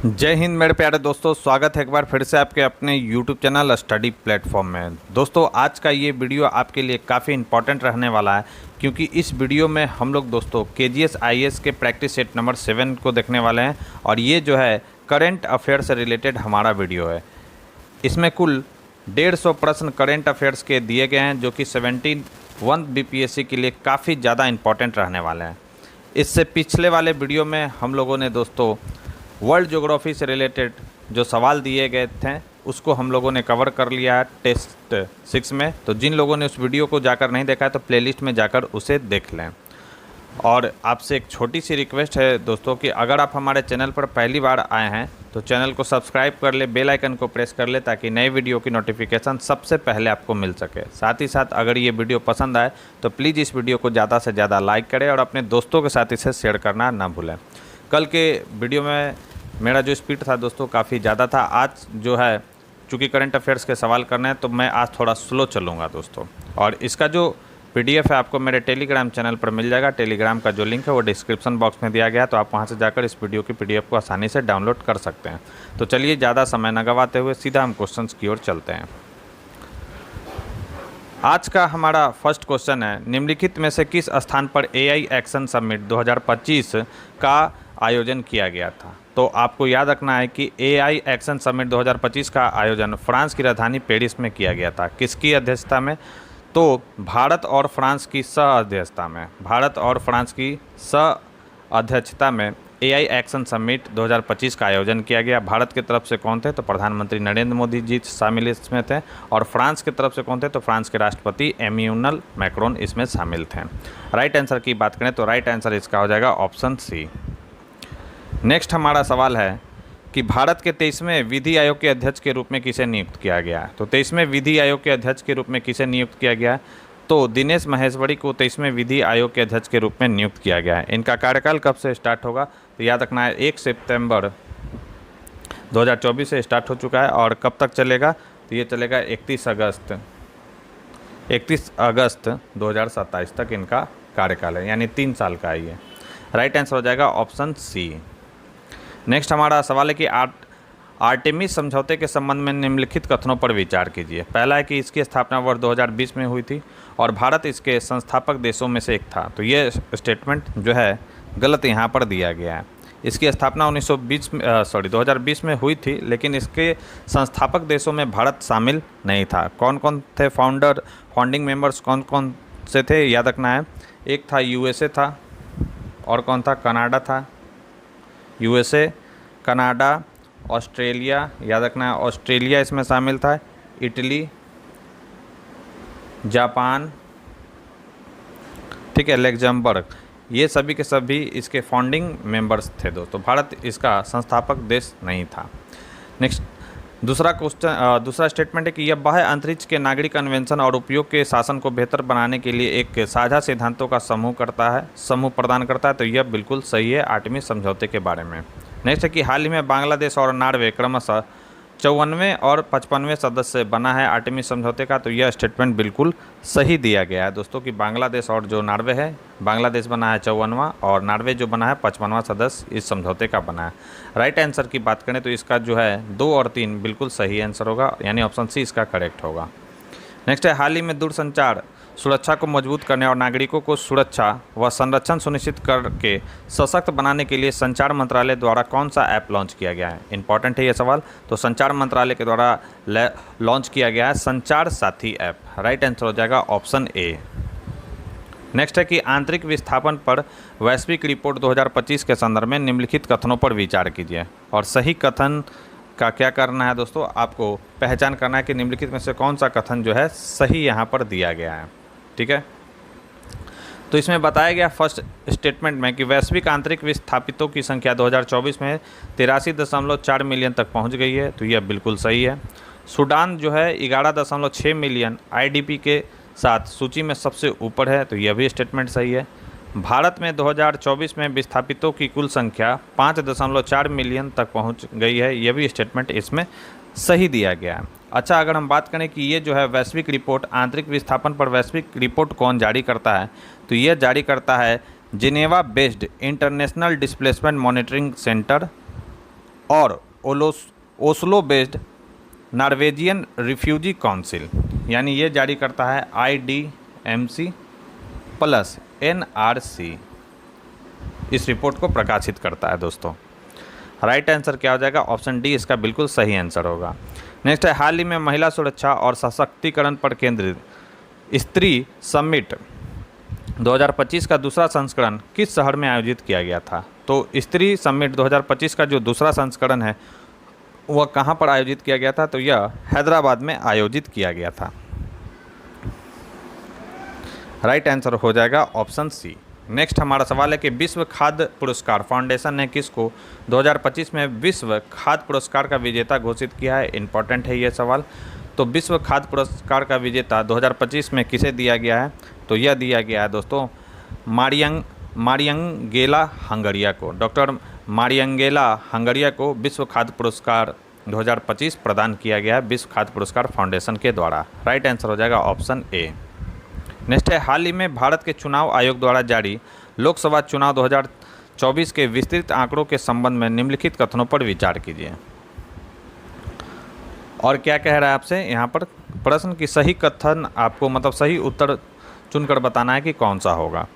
जय हिंद मेरे प्यारे दोस्तों, स्वागत है एक बार फिर से आपके अपने YouTube चैनल स्टडी प्लेटफॉर्म में। दोस्तों आज का ये वीडियो आपके लिए काफ़ी इंपॉर्टेंट रहने वाला है, क्योंकि इस वीडियो में हम लोग दोस्तों KGS IAS के प्रैक्टिस सेट नंबर 7 को देखने वाले हैं। और ये जो है करंट अफेयर से रिलेटेड हमारा वीडियो है। इसमें कुल 150 प्रश्न करंट अफेयर्स के दिए गए हैं, जो कि 71 BPSC के लिए काफ़ी ज़्यादा इंपॉर्टेंट रहने वाले हैं। इससे पिछले वाले वीडियो में हम लोगों ने दोस्तों वर्ल्ड ज्योग्राफी से रिलेटेड जो सवाल दिए गए थे उसको हम लोगों ने कवर कर लिया है टेस्ट 6 में। तो जिन लोगों ने उस वीडियो को जाकर नहीं देखा है तो प्लेलिस्ट में जाकर उसे देख लें। और आपसे एक छोटी सी रिक्वेस्ट है दोस्तों कि अगर आप हमारे चैनल पर पहली बार आए हैं तो चैनल को सब्सक्राइब कर ले, बेल आइकन को प्रेस कर ले, ताकि नए वीडियो की नोटिफिकेशन सबसे पहले आपको मिल सके। साथ ही साथ अगर ये वीडियो पसंद आए तो प्लीज़ इस वीडियो को ज़्यादा से ज़्यादा लाइक करें और अपने दोस्तों के साथ इसे शेयर करना ना भूलें। कल के वीडियो में मेरा जो स्पीड था दोस्तों काफ़ी ज़्यादा था। आज जो है चूँकि करंट अफेयर्स के सवाल करने हैं तो मैं आज थोड़ा स्लो चलूँगा दोस्तों। और इसका जो PDF है आपको मेरे टेलीग्राम चैनल पर मिल जाएगा। टेलीग्राम का जो लिंक है वो डिस्क्रिप्शन बॉक्स में दिया गया है, तो आप वहाँ से जाकर इस वीडियो की PDF को आसानी से डाउनलोड कर सकते हैं। तो चलिए ज़्यादा समय न गवाते हुए सीधा हम क्वेश्चन की ओर चलते हैं। आज का हमारा फर्स्ट क्वेश्चन है, निम्नलिखित में से किस स्थान पर AI एक्शन समिट 2025 का आयोजन किया गया था? तो आपको याद रखना है कि AI एक्शन समिट 2025 का आयोजन फ्रांस की राजधानी पेरिस में किया गया था। किसकी अध्यक्षता में? तो भारत और फ्रांस की सह-अध्यक्षता में। भारत और फ्रांस की सह-अध्यक्षता में AI एक्शन समिट 2025 का आयोजन किया गया। भारत की तरफ से कौन थे? तो प्रधानमंत्री नरेंद्र मोदी जी शामिल इसमें थे। और फ्रांस की तरफ से कौन थे? तो फ्रांस के राष्ट्रपति एम्यूनल मैक्रोन इसमें शामिल थे। राइट आंसर की बात करें तो राइट आंसर इसका हो जाएगा ऑप्शन सी। नेक्स्ट हमारा सवाल है कि भारत के 23वें विधि आयोग के अध्यक्ष के रूप में किसे नियुक्त किया गया है? तो 23वें विधि आयोग के अध्यक्ष के रूप में किसे नियुक्त किया गया है? तो दिनेश माहेश्वरी को 23वें विधि आयोग के अध्यक्ष के रूप में नियुक्त किया गया है। इनका कार्यकाल कब से स्टार्ट होगा? तो याद रखना है 1 सितंबर 2024 से स्टार्ट हो चुका है। और कब तक चलेगा? तो ये चलेगा 31 अगस्त 2027 तक इनका कार्यकाल है, यानी 3 साल का है ये। राइट आंसर हो जाएगा ऑप्शन सी। नेक्स्ट हमारा सवाल है कि आर्टेमिस समझौते के संबंध में निम्नलिखित कथनों पर विचार कीजिए। पहला है कि इसकी स्थापना वर्ष 2020 में हुई थी और भारत इसके संस्थापक देशों में से एक था। तो ये स्टेटमेंट जो है गलत यहाँ पर दिया गया है। इसकी स्थापना 2020 में हुई थी, लेकिन इसके संस्थापक देशों में भारत शामिल नहीं था। कौन कौन थे फाउंडिंग मेंबर्स? कौन कौन से थे याद रखना है। एक था USA था, और कौन था? कनाडा था। USA, कनाडा, ऑस्ट्रेलिया, याद रखना है ऑस्ट्रेलिया इसमें शामिल था, इटली, जापान, ठीक है, लग्जमबर्ग। ये सभी के सभी इसके फाउंडिंग मेंबर्स थे दोस्तों। भारत इसका संस्थापक देश नहीं था। नेक्स्ट दूसरा स्टेटमेंट है कि यह बाह्य अंतरिक्ष के नागरिक अन्वेषण और उपयोग के शासन को बेहतर बनाने के लिए एक साझा सिद्धांतों का समूह प्रदान करता है। तो यह बिल्कुल सही है आर्टेमिस समझौते के बारे में। नेक्स्ट है कि हाल ही में बांग्लादेश और नॉर्वे क्रमशः 54वें और 55वें सदस्य बना है आर्टेमिस समझौते का। तो यह स्टेटमेंट बिल्कुल सही दिया गया है दोस्तों कि बांग्लादेश और जो नॉर्वे है, बांग्लादेश बना है 54वां और नॉर्वे जो बना है 55वां सदस्य इस समझौते का बना है। राइट आंसर की बात करें तो इसका जो है 2 और 3 बिल्कुल सही आंसर होगा, यानी ऑप्शन सी इसका करेक्ट होगा। नेक्स्ट है, हाल ही में दूरसंचार सुरक्षा को मजबूत करने और नागरिकों को सुरक्षा व संरक्षण सुनिश्चित करके सशक्त बनाने के लिए संचार मंत्रालय द्वारा कौन सा ऐप लॉन्च किया गया है? इंपॉर्टेंट है ये सवाल। तो संचार मंत्रालय के द्वारा लॉन्च किया गया है संचार साथी ऐप। राइट आंसर हो जाएगा ऑप्शन ए। नेक्स्ट है कि आंतरिक विस्थापन पर वैश्विक रिपोर्ट 2025 के संदर्भ में निम्नलिखित कथनों पर विचार कीजिए। और सही कथन का क्या करना है दोस्तों? आपको पहचान करना है कि निम्नलिखित में से कौन सा कथन जो है सही यहाँ पर दिया गया है। ठीक है, तो इसमें बताया गया फर्स्ट स्टेटमेंट में कि वैश्विक आंतरिक विस्थापितों की संख्या 2024 में 83.4 मिलियन तक पहुंच गई है। तो यह बिल्कुल सही है। सूडान जो है 11.6 मिलियन IDP के साथ सूची में सबसे ऊपर है। तो यह भी स्टेटमेंट सही है। भारत में 2024 में विस्थापितों की कुल संख्या 5.4 मिलियन तक पहुंच गई है। यह भी स्टेटमेंट इसमें सही दिया गया है। अच्छा, अगर हम बात करें कि ये जो है वैश्विक रिपोर्ट, आंतरिक विस्थापन पर वैश्विक रिपोर्ट कौन जारी करता है? तो यह जारी करता है Geneva based international displacement monitoring centre और Oslo based Norwegian refugee council, यानी ये जारी करता है IDMC प्लस NRC, इस रिपोर्ट को प्रकाशित करता है दोस्तों। राइट आंसर क्या हो जाएगा? ऑप्शन डी इसका बिल्कुल सही आंसर होगा। नेक्स्ट है, हाल ही में महिला सुरक्षा और सशक्तिकरण पर केंद्रित स्त्री समिट 2025 का दूसरा संस्करण किस शहर में आयोजित किया गया था? तो स्त्री समिट 2025 का जो दूसरा संस्करण है वह कहाँ पर आयोजित किया गया था? तो यह हैदराबाद में आयोजित किया गया था। राइट आंसर हो जाएगा ऑप्शन सी। नेक्स्ट हमारा सवाल है कि विश्व खाद्य पुरस्कार फाउंडेशन ने किसको 2025 में विश्व खाद्य पुरस्कार का विजेता घोषित किया है? इंपॉर्टेंट है ये सवाल। तो विश्व खाद्य पुरस्कार का विजेता 2025 में किसे दिया गया है? तो यह दिया गया है दोस्तों मारियंगेला हंगरिया को। डॉक्टर मारियंगेला हंगरिया को विश्व खाद्य पुरस्कार 2025 प्रदान किया गया है विश्व खाद्य पुरस्कार फाउंडेशन के द्वारा। राइट आंसर हो जाएगा ऑप्शन ए। नेक्स्ट है, हाल ही में भारत के चुनाव आयोग द्वारा जारी लोकसभा चुनाव 2024 के विस्तृत आंकड़ों के संबंध में निम्नलिखित कथनों पर विचार कीजिए। और क्या कह रहा है आपसे यहाँ पर प्रश्न की सही कथन आपको मतलब सही उत्तर चुनकर बताना है कि कौन सा होगा।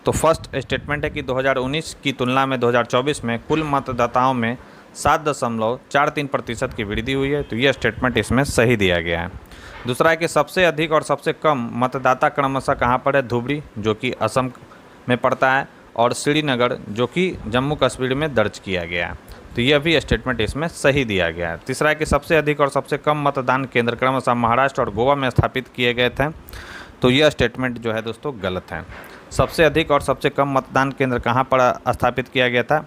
तो फर्स्ट स्टेटमेंट है कि 2019 की तुलना में 2024 में कुल मतदाताओं में 7.43% की वृद्धि हुई है। तो यह स्टेटमेंट इसमें सही दिया गया है। दूसरा है कि सबसे अधिक और सबसे कम मतदाता क्रमशः कहाँ पर है? धुबरी जो कि असम में पड़ता है और श्रीनगर जो कि जम्मू कश्मीर में दर्ज किया गया है। तो यह भी स्टेटमेंट इसमें सही दिया गया है। तीसरा है कि सबसे अधिक और सबसे कम मतदान केंद्र क्रमशः महाराष्ट्र और गोवा में स्थापित किए गए थे। तो यह स्टेटमेंट जो है दोस्तों गलत है। सबसे अधिक और सबसे कम मतदान केंद्र कहाँ पर स्थापित किया गया था?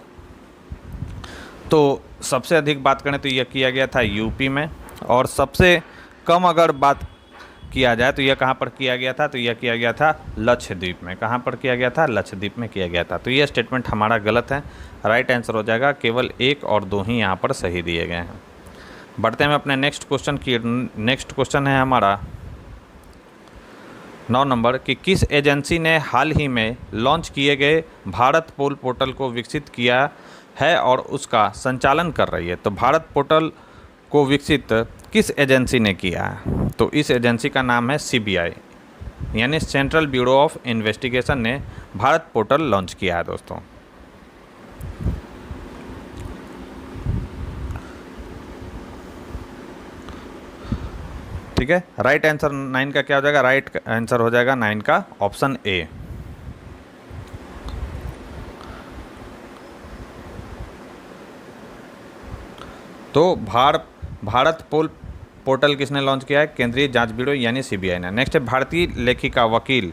तो सबसे अधिक बात करें तो यह किया गया था यूपी में, और सबसे कम अगर बात किया जाए तो यह कहाँ पर किया गया था? तो यह किया गया था लक्षद्वीप में। कहाँ पर किया गया था? लक्षद्वीप में किया गया था। तो यह स्टेटमेंट हमारा गलत है। राइट आंसर हो जाएगा केवल 1 और 2 ही यहाँ पर सही दिए गए हैं। बढ़ते हैं अपने नेक्स्ट क्वेश्चन की। नेक्स्ट क्वेश्चन है हमारा 9 नंबर कि किस एजेंसी ने हाल ही में लॉन्च किए गए भारत पोल पोर्टल को विकसित किया है और उसका संचालन कर रही है? तो भारत पोर्टल को विकसित किस एजेंसी ने किया है? तो इस एजेंसी का नाम है CBI, यानी सेंट्रल ब्यूरो ऑफ इन्वेस्टिगेशन ने भारत पोर्टल लॉन्च किया है दोस्तों। ठीक है, राइट आंसर 9 का क्या हो जाएगा? राइट आंसर हो जाएगा 9 का ऑप्शन ए। तो भारत पोल पोर्टल किसने लॉन्च किया है? केंद्रीय जांच ब्यूरो यानी CBI ने। नेक्स्ट है, भारतीय लेखिका, वकील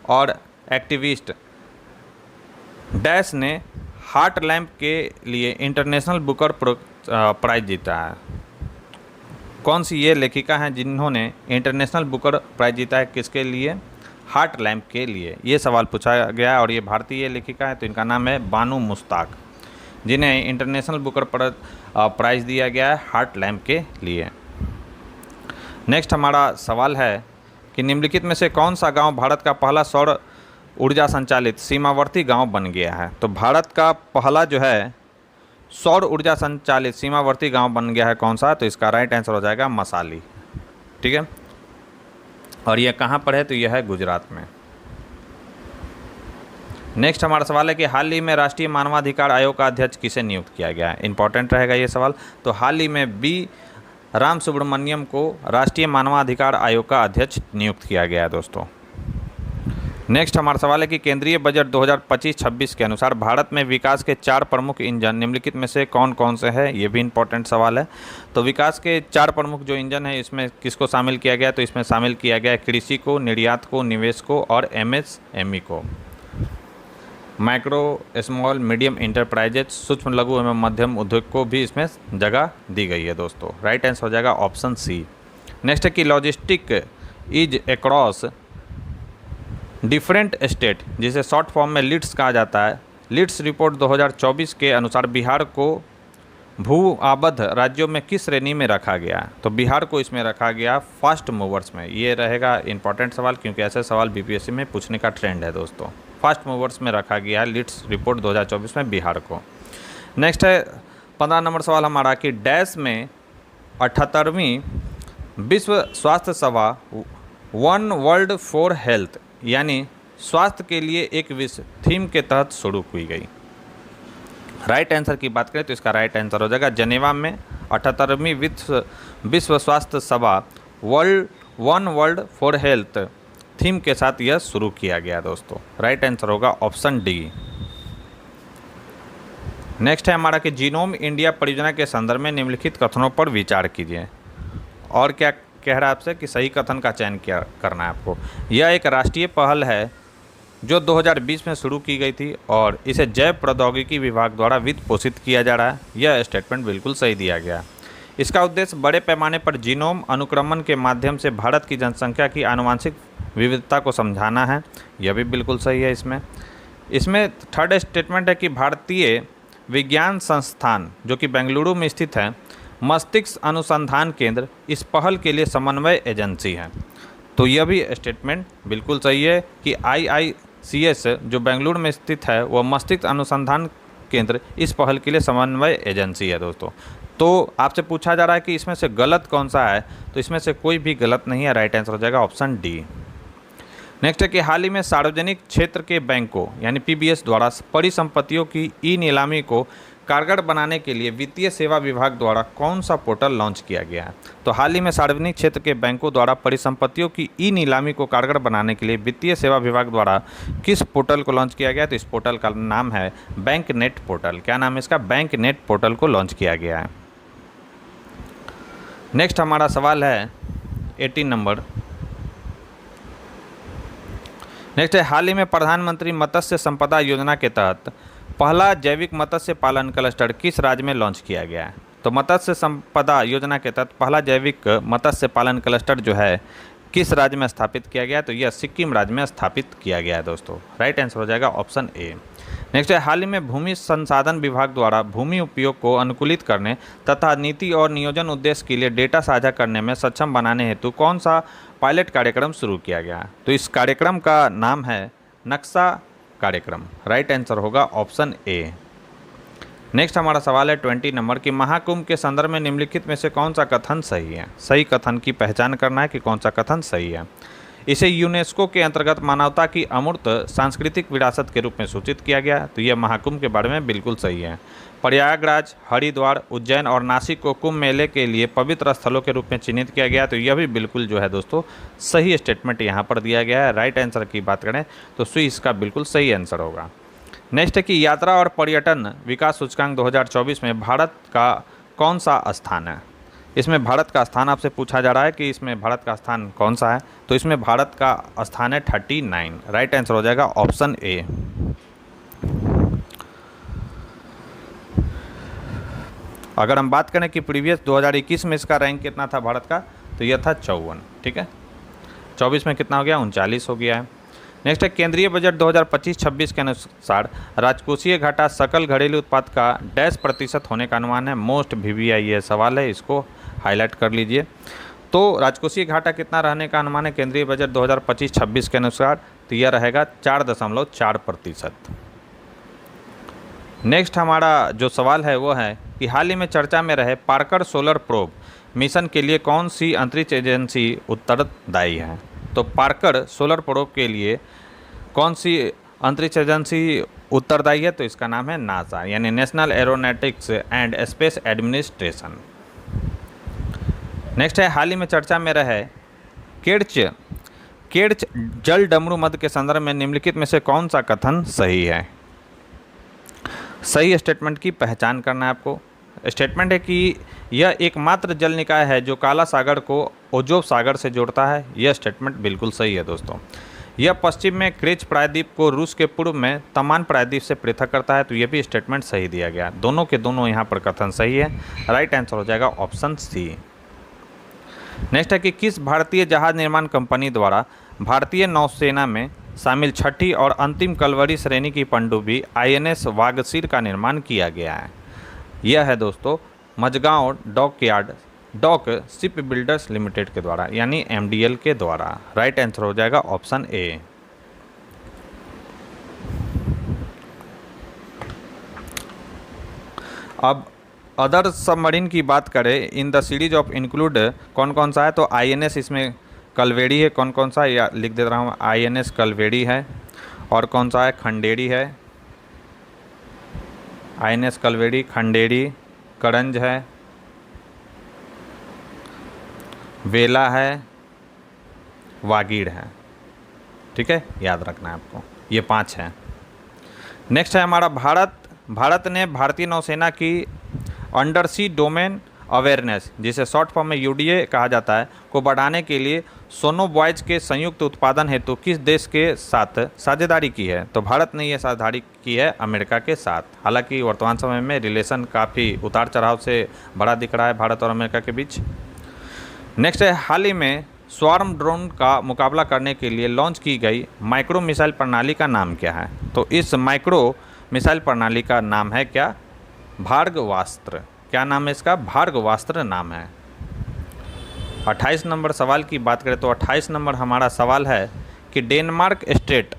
और एक्टिविस्ट डैश ने हार्ट लैम्प के लिए इंटरनेशनल बुकर प्राइज जीता है। कौन सी ये लेखिका हैं जिन्होंने इंटरनेशनल बुकर प्राइज जीता है? किसके लिए? हार्ट लैम्प के लिए ये सवाल पूछा गया है और ये भारतीय लेखिका है। तो इनका नाम है बानू मुश्ताक, जिन्हें इंटरनेशनल बुकर प्राइज़ दिया गया है हार्ट लैम्प के लिए। नेक्स्ट हमारा सवाल है कि निम्नलिखित में से कौन सा गांव भारत का पहला सौर ऊर्जा संचालित सीमावर्ती गांव बन गया है? तो भारत का पहला जो है सौर ऊर्जा संचालित सीमावर्ती गांव बन गया है कौन सा? तो इसका राइट आंसर हो जाएगा मसाली। ठीक है, और यह कहाँ पर है? तो यह है गुजरात में। नेक्स्ट हमारा सवाल है कि हाल ही में राष्ट्रीय मानवाधिकार आयोग का अध्यक्ष किसे नियुक्त किया गया है? इंपॉर्टेंट रहेगा ये सवाल। तो हाल ही में बी राम सुब्रमण्यम को राष्ट्रीय मानवाधिकार आयोग का अध्यक्ष नियुक्त किया गया है दोस्तों। नेक्स्ट हमारा सवाल है कि केंद्रीय बजट 2025-26 के अनुसार भारत में विकास के 4 प्रमुख इंजन निम्नलिखित में से कौन कौन से हैं? ये भी इंपॉर्टेंट सवाल है। तो विकास के 4 प्रमुख जो इंजन है इसमें किसको शामिल किया गया? तो इसमें शामिल किया गया है कृषि को, निर्यात को, निवेश को और MSME को। माइक्रो स्मॉल मीडियम इंटरप्राइजेज, सूक्ष्म लघु एवं मध्यम उद्योग को भी इसमें जगह दी गई है दोस्तों। राइट आंसर हो जाएगा ऑप्शन सी। नेक्स्ट है कि logistic is across different state, जिसे शॉर्ट फॉर्म में लिट्स कहा जाता है। लिट्स रिपोर्ट 2024 के अनुसार बिहार को भू आबद्ध राज्यों में किस श्रेणी में रखा गया? तो बिहार को इसमें रखा गया फास्ट मूवर्स में। ये रहेगा इंपॉर्टेंट सवाल क्योंकि ऐसे सवाल BPSC में पूछने का ट्रेंड है दोस्तों। फास्ट मूवर्स में रखा गया है लिट्स रिपोर्ट 2024 में बिहार को। नेक्स्ट है 15 नंबर सवाल हमारा कि डैश में 78वीं विश्व स्वास्थ्य सभा वन वर्ल्ड फॉर हेल्थ यानी स्वास्थ्य के लिए एक विश्व थीम के तहत शुरू की गई। राइट आंसर की बात करें तो इसका राइट आंसर हो जाएगा जेनेवा में 78वीं विश्व स्वास्थ्य सभा one world for health theme के साथ यह शुरू किया गया दोस्तों। राइट आंसर होगा ऑप्शन डी। नेक्स्ट है हमारा कि जीनोम इंडिया परियोजना के संदर्भ में निम्नलिखित कथनों पर विचार कीजिए। और क्या कह रहा है आपसे कि सही कथन का चयन क्या करना है आपको। यह एक राष्ट्रीय पहल है जो 2020 में शुरू की गई थी और इसे जैव प्रौद्योगिकी विभाग द्वारा वित्त पोषित किया जा रहा है। यह स्टेटमेंट बिल्कुल सही दिया गया। इसका उद्देश्य बड़े पैमाने पर जीनोम अनुक्रमण के माध्यम से भारत की जनसंख्या की आनुवंशिक विविधता को समझाना है। यह भी बिल्कुल सही है। इसमें थर्ड स्टेटमेंट है कि भारतीय विज्ञान संस्थान जो कि बेंगलुरु में स्थित है मस्तिष्क अनुसंधान केंद्र इस पहल के लिए समन्वय एजेंसी है। तो यह भी स्टेटमेंट बिल्कुल सही है कि IICS जो बेंगलुरु में स्थित है वह मस्तिष्क अनुसंधान केंद्र इस पहल के लिए समन्वय एजेंसी है दोस्तों। तो आपसे पूछा जा रहा है कि इसमें से गलत कौन सा है, तो इसमें से कोई भी गलत नहीं है। राइट आंसर हो जाएगा ऑप्शन डी। नेक्स्ट है कि हाल ही में सार्वजनिक क्षेत्र के बैंकों यानी PBS द्वारा परिसंपत्तियों की ई नीलामी को कारगर बनाने के लिए वित्तीय सेवा विभाग द्वारा कौन सा पोर्टल लॉन्च किया गया है। तो हाल ही में सार्वजनिक क्षेत्र के बैंकों द्वारा परिसंपत्तियों की ई नीलामी को कारगर बनाने के लिए वित्तीय सेवा विभाग द्वारा किस पोर्टल को लॉन्च किया गया है। तो इस पोर्टल का नाम है बैंक नेट पोर्टल। क्या नाम है इसका? बैंक नेट पोर्टल को लॉन्च किया गया है। नेक्स्ट हमारा सवाल है 18 नंबर। नेक्स्ट है हाल ही में प्रधानमंत्री मत्स्य संपदा योजना के तहत पहला जैविक मत्स्य पालन क्लस्टर किस राज्य में लॉन्च किया गया है। तो मत्स्य संपदा योजना के तहत पहला जैविक मत्स्य पालन क्लस्टर जो है किस राज्य में स्थापित किया गया है। तो यह सिक्किम राज्य में स्थापित किया गया है दोस्तों। राइट आंसर हो जाएगा ऑप्शन ए। नेक्स्ट है हाल ही में भूमि संसाधन विभाग द्वारा भूमि उपयोग को अनुकूलित करने तथा नीति और नियोजन उद्देश्य के लिए डेटा साझा करने में सक्षम बनाने हेतु कौन सा पायलट कार्यक्रम शुरू किया गया। तो इस कार्यक्रम का नाम है नक्शा कार्यक्रम। राइट आंसर होगा ऑप्शन ए। नेक्स्ट हमारा सवाल है 20 नंबर कि महाकुंभ के संदर्भ में निम्नलिखित में से कौन सा कथन सही है। सही कथन की पहचान करना है कि कौन सा कथन सही है। इसे यूनेस्को के अंतर्गत मानवता की अमूर्त सांस्कृतिक विरासत के रूप में सूचित किया गया। तो यह महाकुंभ के बारे में बिल्कुल सही है। प्रयागराज, हरिद्वार, उज्जैन और नासिक को कुंभ मेले के लिए पवित्र स्थलों के रूप में चिन्हित किया गया। तो यह भी बिल्कुल जो है दोस्तों सही स्टेटमेंट यहाँ पर दिया गया है। राइट आंसर की बात करें तो सी इसका बिल्कुल सही आंसर होगा। नेक्स्ट है कि यात्रा और पर्यटन विकास सूचकांक 2024 में भारत का कौन सा स्थान है। इसमें भारत का स्थान आपसे पूछा जा रहा है कि इसमें भारत का स्थान कौन सा है। तो इसमें भारत का स्थान है 39। राइट आंसर हो जाएगा ऑप्शन ए। अगर हम बात करें कि प्रीवियस 2021 में इसका रैंक कितना था भारत का, तो यह था 54। ठीक है, 24 में कितना हो गया? 39 हो गया है। नेक्स्ट है केंद्रीय बजट 2025-26 के अनुसार राजकोषीय घाटा सकल घरेलू उत्पाद का डैश प्रतिशत होने का अनुमान है। मोस्ट VVI ये सवाल है, इसको हाईलाइट कर लीजिए। तो राजकोषीय घाटा कितना रहने का अनुमान है केंद्रीय बजट 2025-26 के अनुसार? तो यह रहेगा 4.4%। नेक्स्ट हमारा जो सवाल है वो है कि हाल ही में चर्चा में रहे पार्कर सोलर प्रोब मिशन के लिए कौन सी अंतरिक्ष एजेंसी उत्तरदायी है। तो पार्कर सोलर प्रोब के लिए कौन सी अंतरिक्ष एजेंसी उत्तरदायी है? तो इसका नाम है नासा यानी national aeronautics and space administration. Next है हाल ही में चर्चा में रहे केर्च जल डमरू मद के संदर्भ में निम्नलिखित में से कौन सा कथन सही है। सही स्टेटमेंट की पहचान करना है आपको। स्टेटमेंट है कि यह एकमात्र जल निकाय है जो काला सागर को ओजोव सागर से जोड़ता है। यह स्टेटमेंट बिल्कुल सही है दोस्तों। यह पश्चिम में क्रेच प्रायद्वीप को रूस के पूर्व में तमान प्रायद्वीप से पृथक करता है। तो यह भी स्टेटमेंट सही दिया गया। दोनों के दोनों यहाँ पर कथन सही है। राइट आंसर हो जाएगा ऑप्शन सी। नेक्स्ट है कि किस भारतीय जहाज निर्माण कंपनी द्वारा भारतीय नौसेना में शामिल छठी और अंतिम कलवरी श्रेणी की पनडुब्बी INS वागसीर का निर्माण किया गया है। यह है दोस्तों Mazagon dock ship builders limited के द्वारा यानी MDL के द्वारा। राइट आंसर हो जाएगा ऑप्शन ए। अब अदर सबमरीन की बात करें in the series of include कौन कौन सा है, तो INS इसमें कलवेड़ी है। कौन कौन सा, या लिख दे रहा हूँ, INS कलवेड़ी है, और कौन सा है, खंडेरी है। INS कलवेड़ी, खंडेरी, करंज है, वेला है, वागीड़ है। ठीक है, याद रखना है आपको, ये 5 हैं। नेक्स्ट है हमारा भारत ने भारतीय नौसेना की अंडर सी डोमेन अवेयरनेस, जिसे शॉर्ट फॉर्म में UDA कहा जाता है, को बढ़ाने के लिए सोनोबॉयज के संयुक्त उत्पादन हेतु किस देश के साथ साझेदारी की है, तो भारत ने यह साझेदारी की है अमेरिका के साथ। हालांकि वर्तमान समय में रिलेशन काफ़ी उतार चढ़ाव से बड़ा दिख रहा है भारत और अमेरिका के बीच। नेक्स्ट है हाल ही में स्वार्म ड्रोन का मुकाबला करने के लिए लॉन्च की गई माइक्रो मिसाइल प्रणाली का नाम क्या है, तो इस माइक्रो मिसाइल प्रणाली का नाम है क्या, भार्गवास्त्र। क्या नाम है इसका, भार्गवास्त्र नाम है। 28 नंबर सवाल की बात करें तो 28 नंबर हमारा सवाल है कि डेनमार्क स्टेट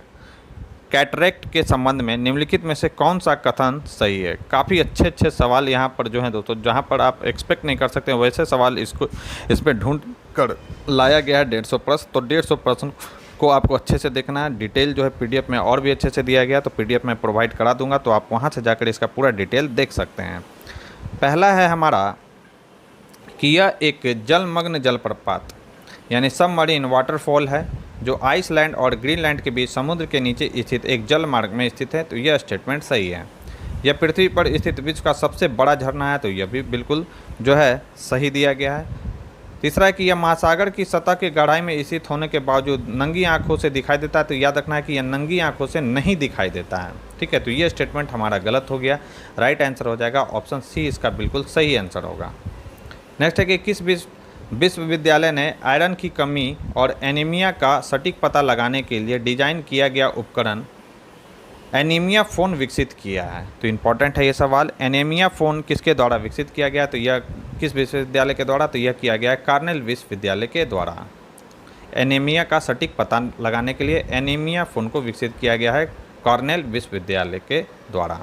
कैटरेक्ट के संबंध में निम्नलिखित में से कौन सा कथन सही है। काफ़ी अच्छे अच्छे सवाल यहाँ पर जो हैं दोस्तों, जहाँ पर आप एक्सपेक्ट नहीं कर सकते वैसे सवाल इस पर ढूंढ कर लाया गया है 150 प्रश्न। तो 150 प्रश्न को आपको अच्छे से देखना है। डिटेल जो है PDF में और भी अच्छे से दिया गया, तो PDF में प्रोवाइड करा दूंगा, तो आप वहाँ से जाकर इसका पूरा डिटेल देख सकते हैं। पहला है हमारा कि यह एक जलमग्न जलप्रपात यानी सबमरीन वाटरफॉल है जो आइसलैंड और ग्रीनलैंड के बीच समुद्र के नीचे स्थित एक जलमार्ग में स्थित है, तो यह स्टेटमेंट सही है। यह पृथ्वी पर स्थित विश्व का सबसे बड़ा झरना है, तो यह भी बिल्कुल जो है सही दिया गया है। तीसरा है कि यह महासागर की सतह के गहराई में स्थित होने के बावजूद नंगी आंखों से दिखाई देता है, तो याद रखना है कि यह नंगी आंखों से नहीं दिखाई देता है। ठीक है, तो ये स्टेटमेंट हमारा गलत हो गया। राइट आंसर हो जाएगा ऑप्शन सी, इसका बिल्कुल सही आंसर होगा। नेक्स्ट है कि किस विश्वविद्यालय ने आयरन की कमी और एनीमिया का सटीक पता लगाने के लिए डिजाइन किया गया उपकरण एनीमिया फ़ोन विकसित किया है, तो इम्पॉर्टेंट है ये सवाल। एनीमिया फ़ोन किसके द्वारा विकसित किया गया, तो यह किस विश्वविद्यालय के द्वारा, तो यह किया गया है कॉर्नेल विश्वविद्यालय के द्वारा। एनीमिया का सटीक पता लगाने के लिए एनीमिया फ़ोन को विकसित किया गया है कॉर्नेल विश्वविद्यालय के द्वारा।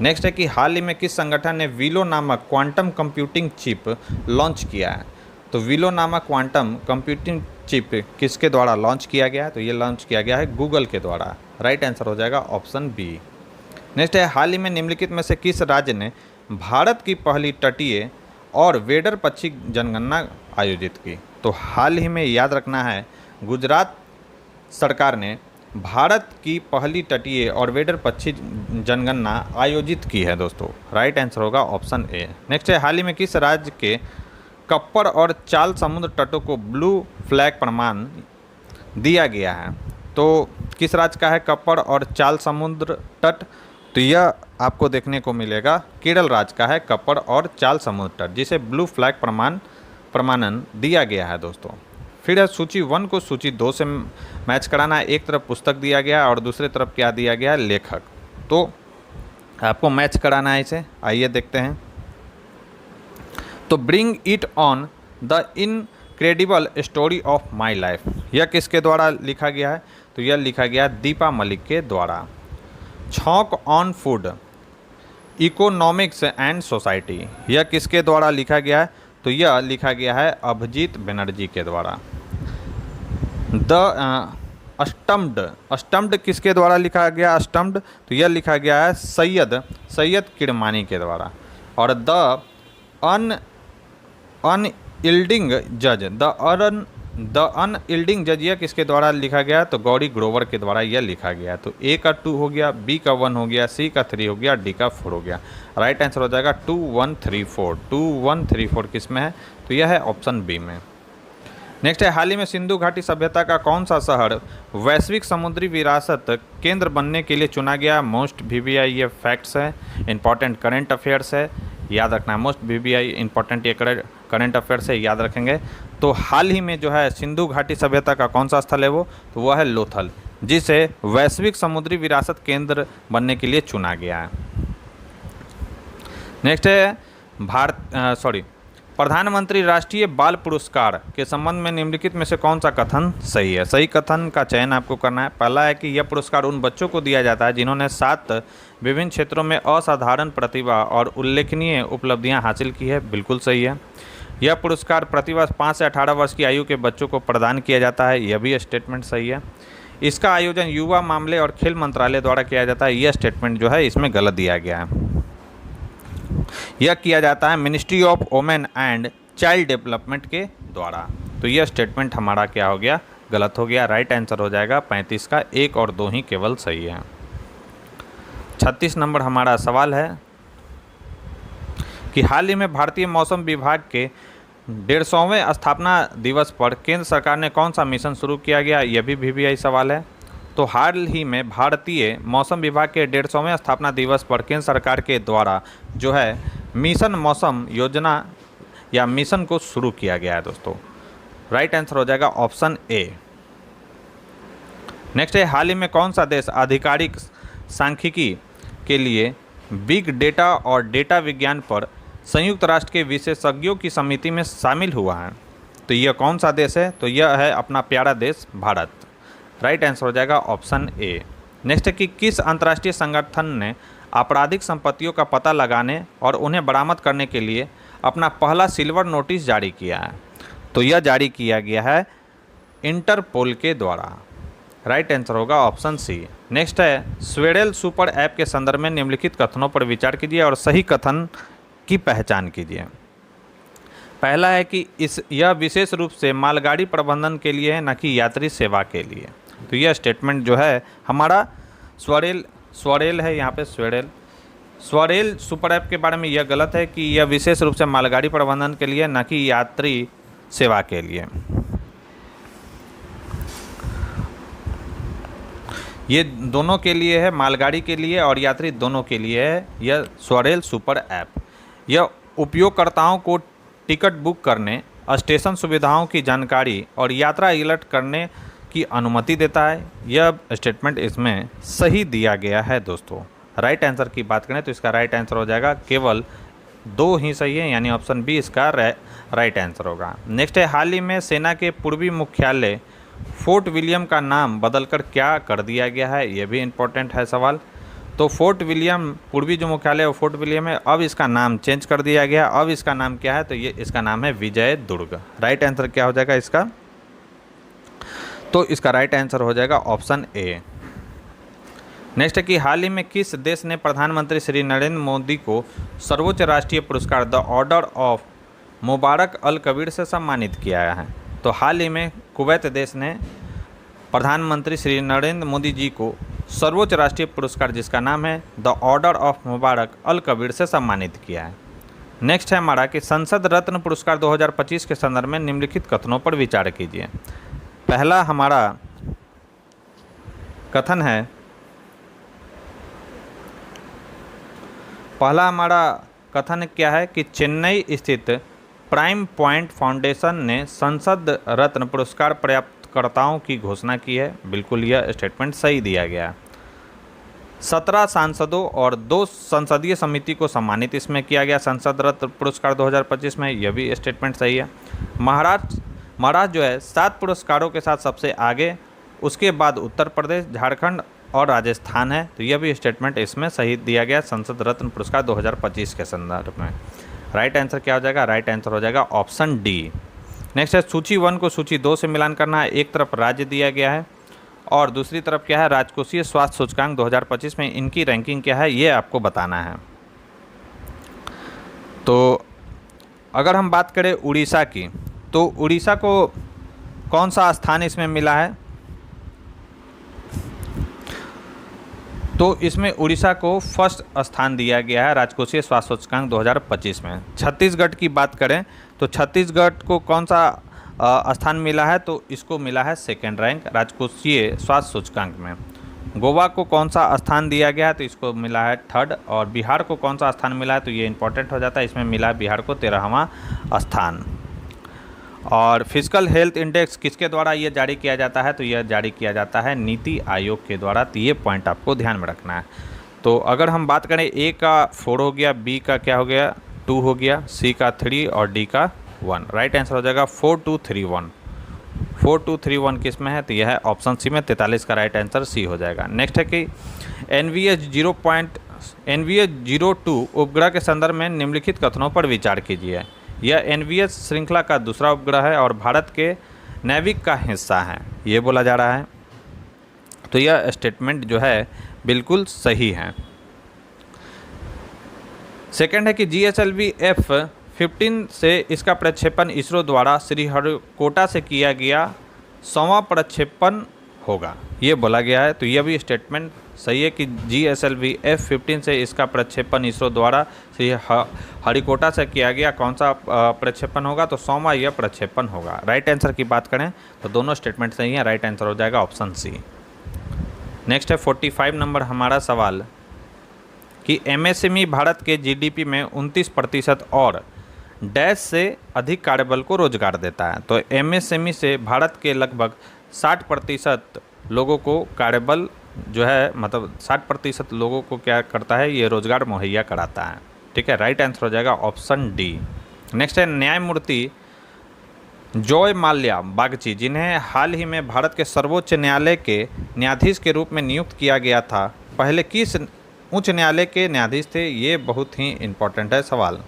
नेक्स्ट है कि हाल ही में किस संगठन ने विलो नामक क्वांटम कंप्यूटिंग चिप लॉन्च किया है, तो विलो नामक क्वांटम कंप्यूटिंग चिप किसके द्वारा लॉन्च किया गया है, तो ये लॉन्च किया गया है गूगल के द्वारा। राइट आंसर हो जाएगा ऑप्शन बी। नेक्स्ट है हाल ही में निम्नलिखित में से किस राज्य ने भारत की पहली तटीय और वेडर पक्षी जनगणना आयोजित की, तो हाल ही में याद रखना है गुजरात सरकार ने भारत की पहली तटीय और वेडर पक्षी जनगणना आयोजित की है दोस्तों। राइट आंसर होगा ऑप्शन ए। नेक्स्ट है हाल ही में किस राज्य के कप्पर और चाल समुद्र तटों को ब्लू फ्लैग प्रमाण दिया गया है, तो किस राज्य का है कप्पर और चाल समुद्र तट, तो यह आपको देखने को मिलेगा केरल राज्य का है कप्पर और चाल समुद्र तट, जिसे ब्लू फ्लैग प्रमाणन दिया गया है दोस्तों। फिर है सूची 1 को सूची 2 से मैच कराना है। एक तरफ पुस्तक दिया गया और दूसरी तरफ क्या दिया गया है, लेखक, तो आपको मैच कराना है इसे। आइए देखते हैं। तो bring it on the incredible story of my life, यह किसके द्वारा लिखा गया है, तो यह लिखा गया है दीपा मलिक के द्वारा। छौक on food economics and society, यह किसके द्वारा लिखा गया है, तो यह लिखा गया है अभिजीत बनर्जी के द्वारा। द अस्टम्प्ड किसके द्वारा लिखा गया, अस्टम्प्ड, तो यह लिखा गया है सैयद किरमानी के द्वारा। और द अनयील्डिंग जज, द अनयील्डिंग जज, यह किसके द्वारा लिखा गया, तो गौरी ग्रोवर के द्वारा यह लिखा गया। तो ए का 2 हो गया, बी का 1 हो गया, सी का 3 हो गया, डी का 4 हो गया। राइट आंसर हो जाएगा 2 1 3 4। 2 1 3 4 किस में है, तो यह है ऑप्शन बी में। नेक्स्ट है हाल ही में सिंधु घाटी सभ्यता का कौन सा शहर वैश्विक समुद्री विरासत केंद्र बनने के लिए चुना गया। मोस्ट VBI ये फैक्ट्स है, इंपॉर्टेंट करंट अफेयर्स है, याद रखना है। मोस्ट VBI इंपॉर्टेंट ये करंट अफेयर्स है, याद रखेंगे। तो हाल ही में जो है सिंधु घाटी सभ्यता का कौन सा स्थल है वो, तो वह है लोथल, जिसे वैश्विक समुद्री विरासत केंद्र बनने के लिए चुना गया है। नेक्स्ट है प्रधानमंत्री राष्ट्रीय बाल पुरस्कार के संबंध में निम्नलिखित में से कौन सा कथन सही है? सही कथन का चयन आपको करना है। पहला है कि यह पुरस्कार उन बच्चों को दिया जाता है जिन्होंने 7 विभिन्न क्षेत्रों में असाधारण प्रतिभा और उल्लेखनीय उपलब्धियां हासिल की है। बिल्कुल सही है। यह पुरस्कार प्रतिवर्ष 5 से 18 वर्ष की आयु के बच्चों को प्रदान किया जाता है। यह भी स्टेटमेंट सही है। इसका आयोजन युवा मामले और खेल मंत्रालय द्वारा किया जाता है। यह स्टेटमेंट जो है इसमें गलत दिया गया है। यह किया जाता है ministry of women and child development के द्वारा। तो यह स्टेटमेंट हमारा क्या हो गया? गलत हो गया। राइट आंसर हो जाएगा 35 का 1 और 2 ही केवल सही है। 36 नंबर हमारा सवाल है कि हाल ही में भारतीय मौसम विभाग के 150वें स्थापना दिवस पर केंद्र सरकार ने कौन सा मिशन शुरू किया गया? यह भी VVI सवाल है। तो हाल ही में भारतीय मौसम विभाग के 150वें स्थापना दिवस पर केंद्र सरकार के द्वारा जो है मिशन मौसम योजना या मिशन को शुरू किया गया है दोस्तों। राइट आंसर हो जाएगा ऑप्शन ए। नेक्स्ट है, हाल ही में कौन सा देश आधिकारिक सांख्यिकी के लिए बिग डेटा और डेटा विज्ञान पर संयुक्त राष्ट्र के विशेषज्ञों की समिति में शामिल हुआ है? तो यह कौन सा देश है? तो यह है अपना प्यारा देश भारत। राइट आंसर हो जाएगा ऑप्शन ए। नेक्स्ट है कि किस अंतर्राष्ट्रीय संगठन ने आपराधिक संपत्तियों का पता लगाने और उन्हें बरामद करने के लिए अपना पहला सिल्वर नोटिस जारी किया है? तो यह जारी किया गया है इंटरपोल के द्वारा। राइट आंसर होगा ऑप्शन सी। नेक्स्ट है, स्वेडेल सुपर ऐप के संदर्भ में निम्नलिखित कथनों पर विचार कीजिए और सही कथन की पहचान कीजिए। पहला है कि यह विशेष रूप से मालगाड़ी प्रबंधन के लिए है, न कि यात्री सेवा के लिए। तो यह स्टेटमेंट जो है हमारा स्वरेल है, यहाँ पे स्वरेल सुपर ऐप के बारे में यह गलत है कि यह विशेष रूप से मालगाड़ी प्रबंधन के लिए, न कि यात्री सेवा के लिए। ये दोनों के लिए है, मालगाड़ी के लिए और यात्री दोनों के लिए है यह स्वरेल सुपर ऐप। यह उपयोगकर्ताओं को टिकट बुक करने, स्टेशन सुविधाओं की जानकारी और यात्रा अलर्ट करने की अनुमति देता है। यह स्टेटमेंट इसमें सही दिया गया है दोस्तों। राइट आंसर की बात करें तो इसका राइट आंसर हो जाएगा केवल 2 ही सही है, यानी ऑप्शन बी इसका राइट आंसर होगा। नेक्स्ट है, हाल ही में सेना के पूर्वी मुख्यालय फोर्ट विलियम का नाम बदलकर क्या कर दिया गया है? यह भी इम्पोर्टेंट है सवाल। तो फोर्ट विलियम पूर्वी जो मुख्यालय है फोर्ट विलियम है, अब इसका नाम चेंज कर दिया गया। अब इसका नाम क्या है? तो ये इसका नाम है विजय दुर्ग। राइट आंसर क्या हो जाएगा इसका? तो इसका राइट आंसर हो जाएगा ऑप्शन ए। नेक्स्ट है कि हाल ही में किस देश ने प्रधानमंत्री श्री नरेंद्र मोदी को सर्वोच्च राष्ट्रीय पुरस्कार द ऑर्डर ऑफ मुबारक अल कबीर से सम्मानित किया है? तो हाल ही में कुवैत देश ने प्रधानमंत्री श्री नरेंद्र मोदी जी को सर्वोच्च राष्ट्रीय पुरस्कार जिसका नाम है द ऑर्डर ऑफ मुबारक अल कबीर से सम्मानित किया है। नेक्स्ट है हमारा कि संसद रत्न पुरस्कार 2025 के संदर्भ में निम्नलिखित कथनों पर विचार कीजिए। पहला हमारा कथन है, पहला हमारा कथन क्या है कि चेन्नई स्थित प्राइम पॉइंट फाउंडेशन ने संसद रत्न पुरस्कार प्राप्तकर्ताओं की घोषणा की है। बिल्कुल यह स्टेटमेंट सही दिया गया। 17 सांसदों और 2 संसदीय समिति को सम्मानित इसमें किया गया संसद रत्न पुरस्कार 2025 में। यह भी स्टेटमेंट सही है। महाराष्ट्र जो है 7 पुरस्कारों के साथ सबसे आगे, उसके बाद उत्तर प्रदेश, झारखंड और राजस्थान है। तो यह भी स्टेटमेंट इसमें सही दिया गया संसद रत्न पुरस्कार 2025 के संदर्भ में। राइट आंसर क्या हो जाएगा? राइट आंसर हो जाएगा ऑप्शन डी। नेक्स्ट है, सूची 1 को सूची 2 से मिलान करना है। एक तरफ राज्य दिया गया है और दूसरी तरफ क्या है? राजकोषीय स्वास्थ्य सूचकांक 2025 में इनकी रैंकिंग क्या है ये आपको बताना है। तो अगर हम बात करें उड़ीसा की, तो उड़ीसा को कौन सा स्थान इसमें मिला है? तो इसमें उड़ीसा को फर्स्ट स्थान दिया गया है राजकोषीय स्वास्थ्य सूचकांक 2025 में। छत्तीसगढ़ की बात करें तो छत्तीसगढ़ को कौन सा स्थान मिला है? तो इसको मिला है सेकेंड रैंक राजकोषीय स्वास्थ्य सूचकांक में। गोवा को कौन सा स्थान दिया गया है? तो इसको मिला है 3rd। और बिहार को कौन सा स्थान मिला है? तो ये इंपॉर्टेंट हो जाता है, इसमें मिला है बिहार को 13वां स्थान। और फिजिकल हेल्थ इंडेक्स किसके द्वारा ये जारी किया जाता है? तो यह जारी किया जाता है नीति आयोग के द्वारा। तो ये पॉइंट आपको ध्यान में रखना है। तो अगर हम बात करें ए का 4 हो गया, बी का क्या हो गया 2 हो गया, सी का 3 और डी का 1। राइट आंसर हो जाएगा 4231। 4231 किस में है? तो यह है ऑप्शन सी में, 43 का राइट आंसर सी हो जाएगा। नेक्स्ट है कि NVS-02 उपग्रह के संदर्भ में निम्नलिखित कथनों पर विचार कीजिए। यह NVS श्रृंखला का दूसरा उपग्रह है और भारत के नेविक का हिस्सा है, ये बोला जा रहा है। तो यह स्टेटमेंट जो है बिल्कुल सही है। सेकंड है कि GSLV F-15 से इसका प्रक्षेपण इसरो द्वारा श्रीहरिकोटा से किया गया 100वां प्रक्षेपण होगा, ये बोला गया है। तो यह भी स्टेटमेंट सही है कि GSLV F-15 से इसका प्रक्षेपण इसरो द्वारा श्रीहरिकोटा से किया गया कौन सा प्रक्षेपण होगा? तो 100वां यह प्रक्षेपण होगा। राइट आंसर की बात करें तो दोनों स्टेटमेंट सही हैं, राइट आंसर हो जाएगा ऑप्शन सी। नेक्स्ट है 45 नंबर हमारा सवाल कि MSME भारत के GDP में 29% और डैश से अधिक कार्यबल को रोजगार देता है। तो MSME से भारत के लगभग 60% लोगों को कार्यबल जो है, मतलब 60% लोगों को क्या करता है, ये रोजगार मुहैया कराता है। ठीक है, राइट आंसर हो जाएगा ऑप्शन डी। नेक्स्ट है न्यायमूर्ति जॉय माल्या बागची, जिन्हें हाल ही में भारत के सर्वोच्च न्यायालय के न्यायाधीश के रूप में नियुक्त किया गया था, पहले किस उच्च न्यायालय के न्यायाधीश थे? ये बहुत ही इम्पोर्टेंट है सवाल।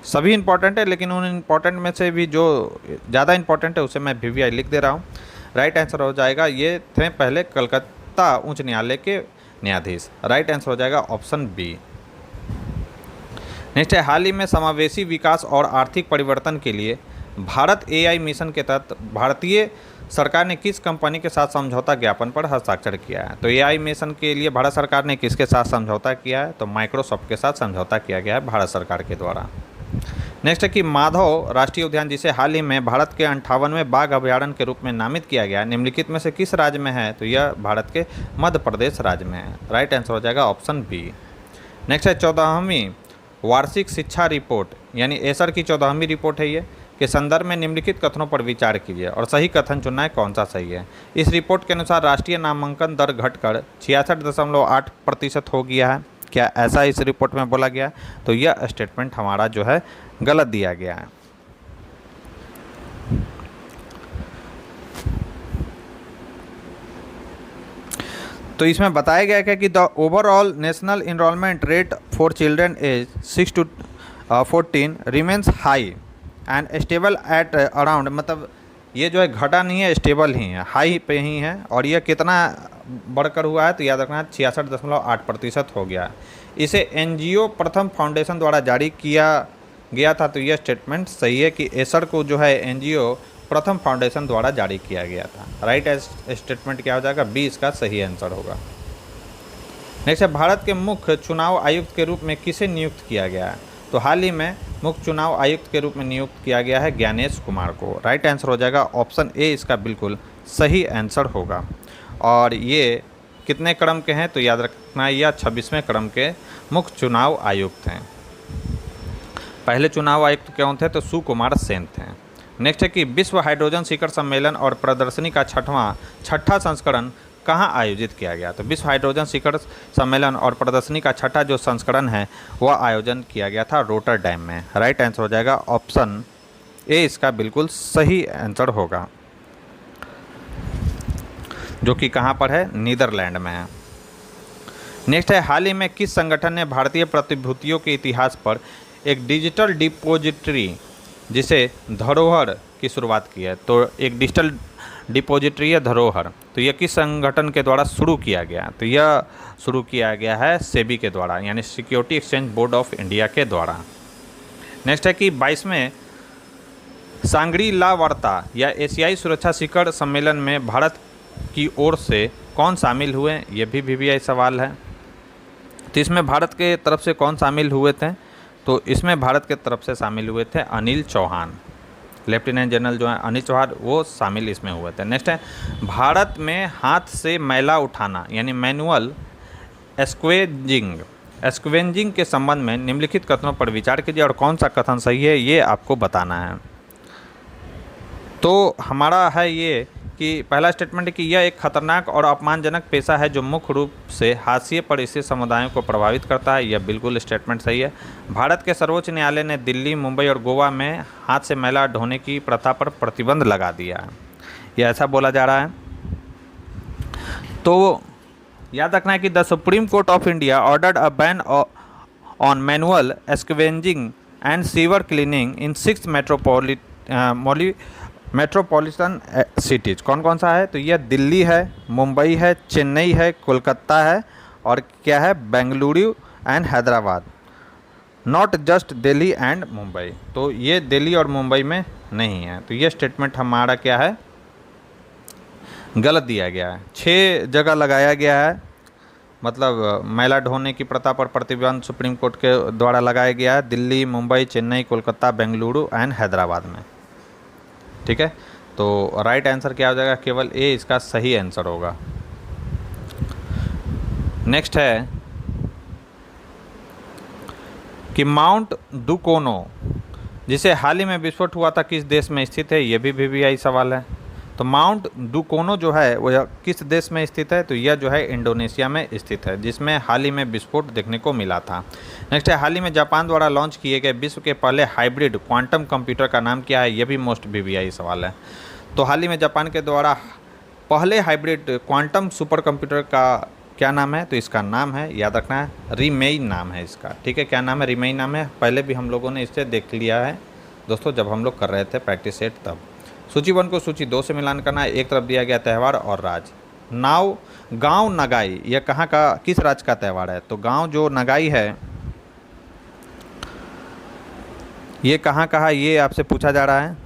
सभी इम्पोर्टेंट है, लेकिन उन इम्पोर्टेंट में से भी जो ज़्यादा इम्पोर्टेंट है उसे मैं VVI लिख दे रहा हूँ। राइट आंसर हो जाएगा, ये थे पहले कलकत्ता उच्च न्यायालय के न्यायाधीश। राइट आंसर हो जाएगा ऑप्शन बी। नेक्स्ट है हाल ही में समावेशी विकास और आर्थिक परिवर्तन के लिए भारत AI मिशन के तहत भारतीय सरकार ने किस कंपनी के साथ समझौता ज्ञापन पर हस्ताक्षर किया है? तो AI मिशन के लिए भारत सरकार ने किसके साथ समझौता किया है? तो माइक्रोसॉफ्ट के साथ समझौता किया गया है भारत सरकार के द्वारा। नेक्स्ट है कि माधव राष्ट्रीय उद्यान, जिसे हाल ही में भारत के 58वें बाघ अभयारण्य के रूप में नामित किया गया, निम्नलिखित में से किस राज्य में है? तो यह भारत के मध्य प्रदेश राज्य में है। राइट आंसर हो जाएगा ऑप्शन बी। नेक्स्ट है 14वीं वार्षिक शिक्षा रिपोर्ट, यानी एसर की 14वीं रिपोर्ट है ये, के संदर्भ में निम्नलिखित कथनों पर विचार कीजिए और सही कथन चुनना है कौन सा सही है। इस रिपोर्ट के अनुसार राष्ट्रीय नामांकन दर घटकर 66.8% हो गया है। क्या ऐसा इस रिपोर्ट में बोला गया? तो यह स्टेटमेंट हमारा जो है गलत दिया गया है। तो इसमें बताया गया है कि the overall national enrolment rate for children age 6 to 14 remains high and stable at around, मतलब ये जो है घटा नहीं है, स्टेबल ही है, हाई पे ही है। और यह कितना बढ़कर हुआ है? तो याद रखना 66.8% हो गया। इसे NGO प्रथम फाउंडेशन द्वारा जारी किया गया था। तो यह स्टेटमेंट सही है कि एसर को जो है NGO प्रथम फाउंडेशन द्वारा जारी किया गया था। राइट स्टेटमेंट क्या हो जाएगा? बी इसका सही आंसर होगा। नेक्स्ट है भारत के मुख्य चुनाव आयुक्त के रूप में किसे नियुक्त किया गया है? तो हाल ही में मुख्य चुनाव आयुक्त के रूप में नियुक्त किया गया है ज्ञानेश कुमार को। राइट आंसर हो जाएगा ऑप्शन ए इसका बिल्कुल सही आंसर होगा। और ये कितने क्रम के हैं? तो याद रखना यह 26वें क्रम के मुख्य चुनाव आयुक्त हैं। पहले चुनाव आयुक्त कौन थे? तो सुकुमार सेन थे। नेक्स्ट है कि विश्व हाइड्रोजन शिखर सम्मेलन और प्रदर्शनी का छठा संस्करण कहाँ आयोजित किया गया? तो विश्व हाइड्रोजन शिखर सम्मेलन और प्रदर्शनी का छठा जो संस्करण है वह आयोजन किया गया था रोटरडैम में। राइट आंसर हो जाएगा ऑप्शन ए इसका बिल्कुल सही आंसर होगा, जो कि कहाँ पर है? नीदरलैंड में है। नेक्स्ट है हाल ही में किस संगठन ने भारतीय प्रतिभूतियों के इतिहास पर एक डिजिटल डिपॉजिटरी जिसे धरोहर की शुरुआत की है? तो एक डिजिटल डिपॉजिटरी है धरोहर, तो यह किस संगठन के द्वारा शुरू किया गया? तो यह शुरू किया गया है सेबी के द्वारा, यानी security exchange board of India के द्वारा। नेक्स्ट है कि 22वें सांग्री ला वार्ता या एशियाई सुरक्षा शिखर सम्मेलन में भारत की ओर से कौन शामिल हुए? ये भी VVI सवाल है। तो इसमें भारत के तरफ से कौन शामिल हुए थे? तो इसमें भारत के तरफ से शामिल हुए थे अनिल चौहान, लेफ्टिनेंट जनरल जो है अनिल चौहान, वो शामिल इसमें हुए थे। नेक्स्ट है भारत में हाथ से मैला उठाना यानी मैनुअल स्क्वेंजिंग के संबंध में निम्नलिखित कथनों पर विचार कीजिए और कौन सा कथन सही है ये आपको बताना है। तो हमारा है ये कि पहला स्टेटमेंट है कि यह एक खतरनाक और अपमानजनक पेशा है जो मुख्य रूप से हाशिए पर स्थित समुदायों को प्रभावित करता है। यह बिल्कुल स्टेटमेंट सही है। भारत के सर्वोच्च न्यायालय ने दिल्ली, मुंबई और गोवा में हाथ से मैला ढोने की प्रथा पर प्रतिबंध लगा दिया है, यह ऐसा बोला जा रहा है। तो याद रखना है कि the supreme court of India ordered a ban on manual scavenging and sewer cleaning in 6 metropolitan cities. कौन कौन सा है? तो यह दिल्ली है, मुंबई है, चेन्नई है, कोलकाता है और क्या है? Bengaluru and Hyderabad. Not just Delhi and Mumbai. तो ये दिल्ली और मुंबई में नहीं है। तो ये स्टेटमेंट हमारा क्या है? गलत दिया गया है। 6 जगह लगाया गया है, मतलब मैला ढोने की प्रथा पर प्रतिबंध सुप्रीम कोर्ट के द्वारा लगाया गया है दिल्ली, मुंबई, चेन्नई, कोलकाता, बेंगलुरु एंड हैदराबाद में। ठीक है, तो राइट आंसर क्या हो जाएगा? केवल ए इसका सही आंसर होगा। नेक्स्ट है कि माउंट डुकोनो जिसे हाल ही में विस्फोट हुआ था किस देश में स्थित है? ये भी वीवीआई सवाल है। तो माउंट डुकोनो जो है वो किस देश में स्थित है? तो यह जो है इंडोनेशिया में स्थित है, जिसमें हाल ही में विस्फोट देखने को मिला था। नेक्स्ट है हाल ही में जापान द्वारा लॉन्च किए गए विश्व के पहले हाइब्रिड क्वांटम कंप्यूटर का नाम क्या है? यह भी मोस्ट वीवीआई सवाल है। तो हाल ही में जापान के द्वारा पहले हाइब्रिड क्वांटम सुपर कंप्यूटर का क्या नाम है? तो इसका नाम है, याद रखना है, रिमेई नाम है इसका। ठीक है, क्या नाम है? रिमेई नाम है। पहले भी हम लोगों ने इससे देख लिया है दोस्तों, जब हम लोग कर रहे थे प्रैक्टिस सेट तब। सूची 1 को सूची 2 से मिलान करना है। एक तरफ दिया गया त्यौहार और राज्य। गांव नगाई यह कहाँ का, किस राज्य का त्यौहार है? तो गांव जो नगाई है ये कहाँ का है, ये आपसे पूछा जा रहा है।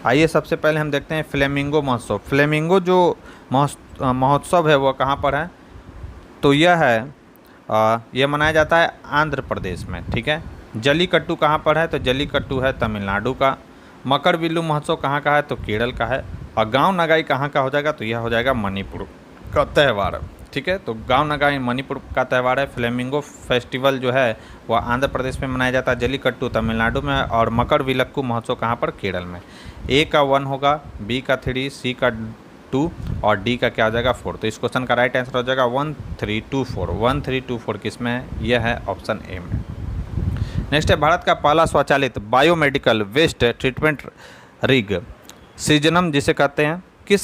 आइए सबसे पहले हम देखते हैं फ्लेमिंगो महोत्सव। फ्लेमिंगो जो महोत्सव है वो कहाँ पर है? तो यह है यह मनाया जाता है आंध्र प्रदेश में। ठीक है, जल्लीकट्टू कहाँ पर है? तो जल्लीकट्टू है तमिलनाडु का। मकरविल्लू महोत्सव कहाँ का है? तो केरल का है। और गांव नगाई कहाँ का हो जाएगा? तो यह हो जाएगा मणिपुर का त्यौहार। ठीक है, तो गांव नगाई मणिपुर का त्यौहार है। फ्लेमिंगो फेस्टिवल जो है वह आंध्र प्रदेश में मनाया जाता है, जल्लीकट्टू तमिलनाडु में और मकरविलक्कू महोत्सव कहाँ पर? केरल में। ए का 1 होगा, बी का 3, सी का 2 और डी का क्या हो जाएगा? 4। तो इस क्वेश्चन का राइट आंसर हो जाएगा 1 3 2 4। 1 3 2 4 किस में है? यह है ऑप्शन ए में। नेक्स्ट है भारत का पहला स्वचालित बायोमेडिकल वेस्ट ट्रीटमेंट रिग सृजनम जिसे कहते हैं किस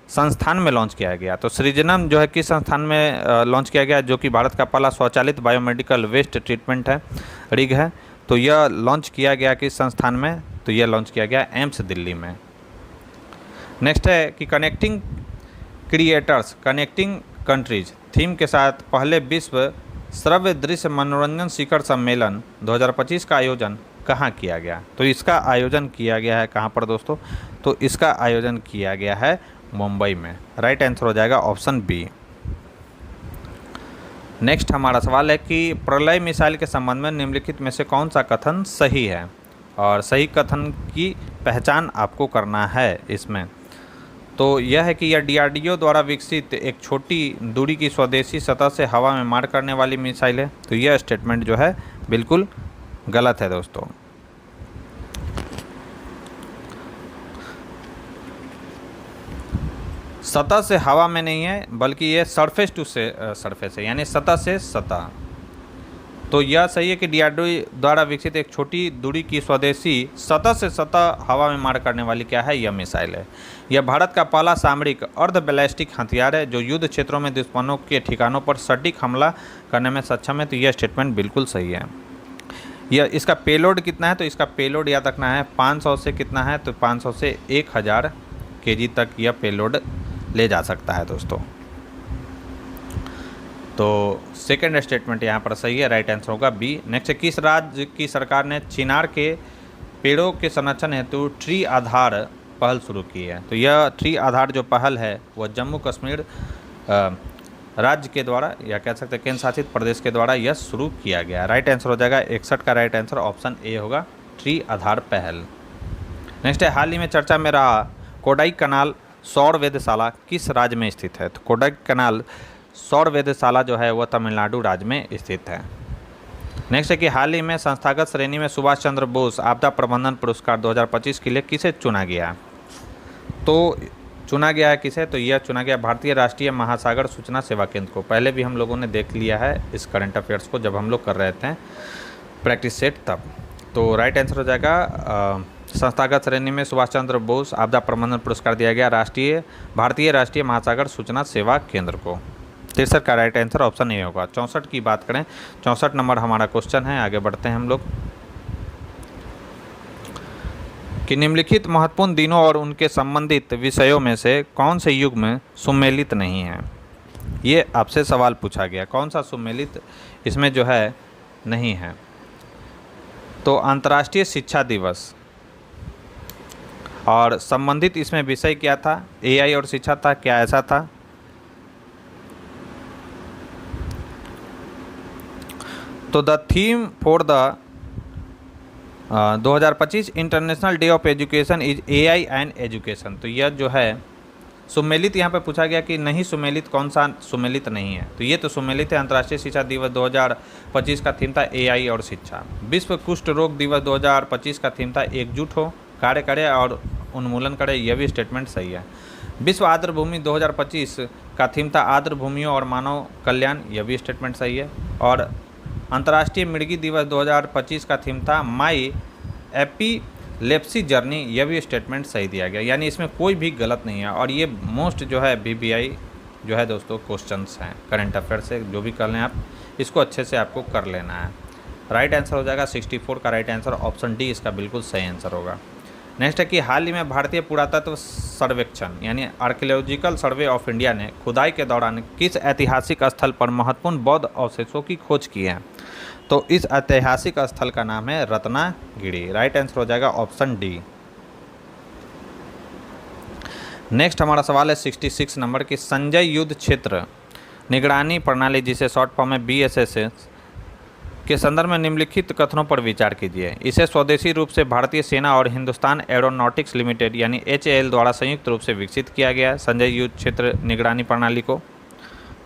संस्थान में लॉन्च किया गया? तो सृजनम जो है किस संस्थान में लॉन्च किया गया, जो कि भारत का पहला स्वचालित बायोमेडिकल वेस्ट ट्रीटमेंट है रिग है। तो यह लॉन्च किया गया किस संस्थान में? तो यह लॉन्च किया गया एम्स दिल्ली में। नेक्स्ट है कि connecting creators connecting countries theme के साथ पहले विश्व श्रव्य दृश्य मनोरंजन शिखर सम्मेलन 2025 का आयोजन कहाँ किया गया? तो इसका आयोजन किया गया है कहाँ पर दोस्तों? तो इसका आयोजन किया गया है मुंबई में। राइट आंसर हो जाएगा ऑप्शन बी। नेक्स्ट हमारा सवाल है कि प्रलय मिसाइल के संबंध में निम्नलिखित में से कौन सा कथन सही है? और सही कथन की पहचान आपको करना है इसमें। तो यह है कि यह DRDO द्वारा विकसित एक छोटी दूरी की स्वदेशी सतह से हवा में मार करने वाली मिसाइल है। तो यह स्टेटमेंट जो है बिल्कुल गलत है दोस्तों। सतह से हवा में नहीं है, बल्कि ये सरफेस टू से सरफेस है, यानी सतह से सतह। तो यह सही है कि DRDO द्वारा विकसित एक छोटी दूरी की स्वदेशी सतह से सतह हवा में मार करने वाली क्या है? यह मिसाइल है। यह भारत का पहला सामरिक अर्ध बैलिस्टिक हथियार है जो युद्ध क्षेत्रों में दुश्मनों के ठिकानों पर सटीक हमला करने में सक्षम है। तो यह स्टेटमेंट बिल्कुल सही है। यह इसका पेलोड कितना है? तो इसका पेलोड याद रखना है 500 से कितना है? तो 500 से 1000 kg तक यह पेलोड ले जा सकता है दोस्तों। तो सेकंड स्टेटमेंट यहाँ पर सही है, राइट आंसर होगा बी। नेक्स्ट, किस राज्य की सरकार ने चिनार के पेड़ों के संरक्षण हेतु ट्री आधार पहल शुरू की है? तो यह ट्री आधार जो पहल है वह जम्मू कश्मीर राज्य के द्वारा या कह सकते हैं केंद्र शासित प्रदेश के द्वारा यह शुरू किया गया। राइट आंसर हो जाएगा 61 का राइट आंसर ऑप्शन ए होगा, ट्री आधार पहल। नेक्स्ट है, हाल ही में चर्चा में रहा कोडाई कनाल सौर वेधशाला किस राज्य में स्थित है? तो कोडाई कनाल सौर वेधशाला जो है वह तमिलनाडु राज्य में स्थित है। नेक्स्ट है कि हाल ही में संस्थागत श्रेणी में सुभाष चंद्र बोस आपदा प्रबंधन पुरस्कार 2025 के लिए किसे चुना गया? तो चुना गया है किसे? तो यह चुना गया भारतीय राष्ट्रीय महासागर सूचना सेवा केंद्र को। पहले भी हम लोगों ने देख लिया है इस करंट अफेयर्स को जब हम लोग कर रहे थे प्रैक्टिस सेट तब। तो राइट आंसर हो जाएगा संस्थागत श्रेणी में सुभाष चंद्र बोस आपदा प्रबंधन पुरस्कार दिया गया भारतीय राष्ट्रीय महासागर सूचना सेवा केंद्र को। 63 का राइट आंसर ऑप्शन ए होगा। 64 की बात करें, 64 नंबर हमारा क्वेश्चन है। आगे बढ़ते हैं हम लोग कि निम्नलिखित महत्वपूर्ण दिनों और उनके संबंधित विषयों में से कौन से युग में सुमेलित नहीं है? ये आपसे सवाल पूछा गया, कौन सा सुमेलित इसमें जो है नहीं है? तो अंतर्राष्ट्रीय शिक्षा दिवस और संबंधित इसमें विषय क्या था? एआई और शिक्षा था, क्या ऐसा था? तो the theme for the 2025 international day of education is AI and education. तो यह जो है सुमेलित यहाँ पे पूछा गया कि नहीं सुमेलित, कौन सा सुमेलित नहीं है? तो ये तो सुमेलित है। अंतर्राष्ट्रीय शिक्षा दिवस 2025 का थीम था एआई और शिक्षा। विश्व कुष्ठ रोग दिवस 2025 का थीम था एकजुट हो, कार्य करे और उन्मूलन करे। यह भी स्टेटमेंट सही है। विश्व आर्द्र भूमि 2025 का थीम था आर्द्र भूमियों और मानव कल्याण। यह भी स्टेटमेंट सही है। और अंतर्राष्ट्रीय मृगी दिवस 2025 का थीम था माई एपिलेप्सी जर्नी। यह भी स्टेटमेंट सही दिया गया, यानी इसमें कोई भी गलत नहीं है। और ये मोस्ट जो है VBI जो है दोस्तों क्वेश्चंस हैं करंट अफेयर से, जो भी कर लें आप इसको अच्छे से आपको कर लेना है। राइट आंसर हो जाएगा 64 का राइट आंसर ऑप्शन डी इसका बिल्कुल सही आंसर होगा। नेक्स्ट है कि हाल ही में भारतीय पुरातत्व सर्वेक्षण यानी आर्कियोलॉजिकल सर्वे ऑफ इंडिया ने खुदाई के दौरान किस ऐतिहासिक स्थल पर महत्वपूर्ण बौद्ध अवशेषों की खोज की है? तो इस ऐतिहासिक स्थल का नाम है रत्नागिरी। राइट आंसर हो जाएगा ऑप्शन डी। नेक्स्ट हमारा सवाल है 66 नंबर की संजय युद्ध क्षेत्र निगरानी प्रणाली जिसे शॉर्ट फॉर्म में BSS के संदर्भ में निम्नलिखित कथनों पर विचार कीजिए। इसे स्वदेशी रूप से भारतीय सेना और हिंदुस्तान एरोनॉटिक्स लिमिटेड यानी HAL द्वारा संयुक्त रूप से विकसित किया गया संजय युद्ध क्षेत्र निगरानी प्रणाली को।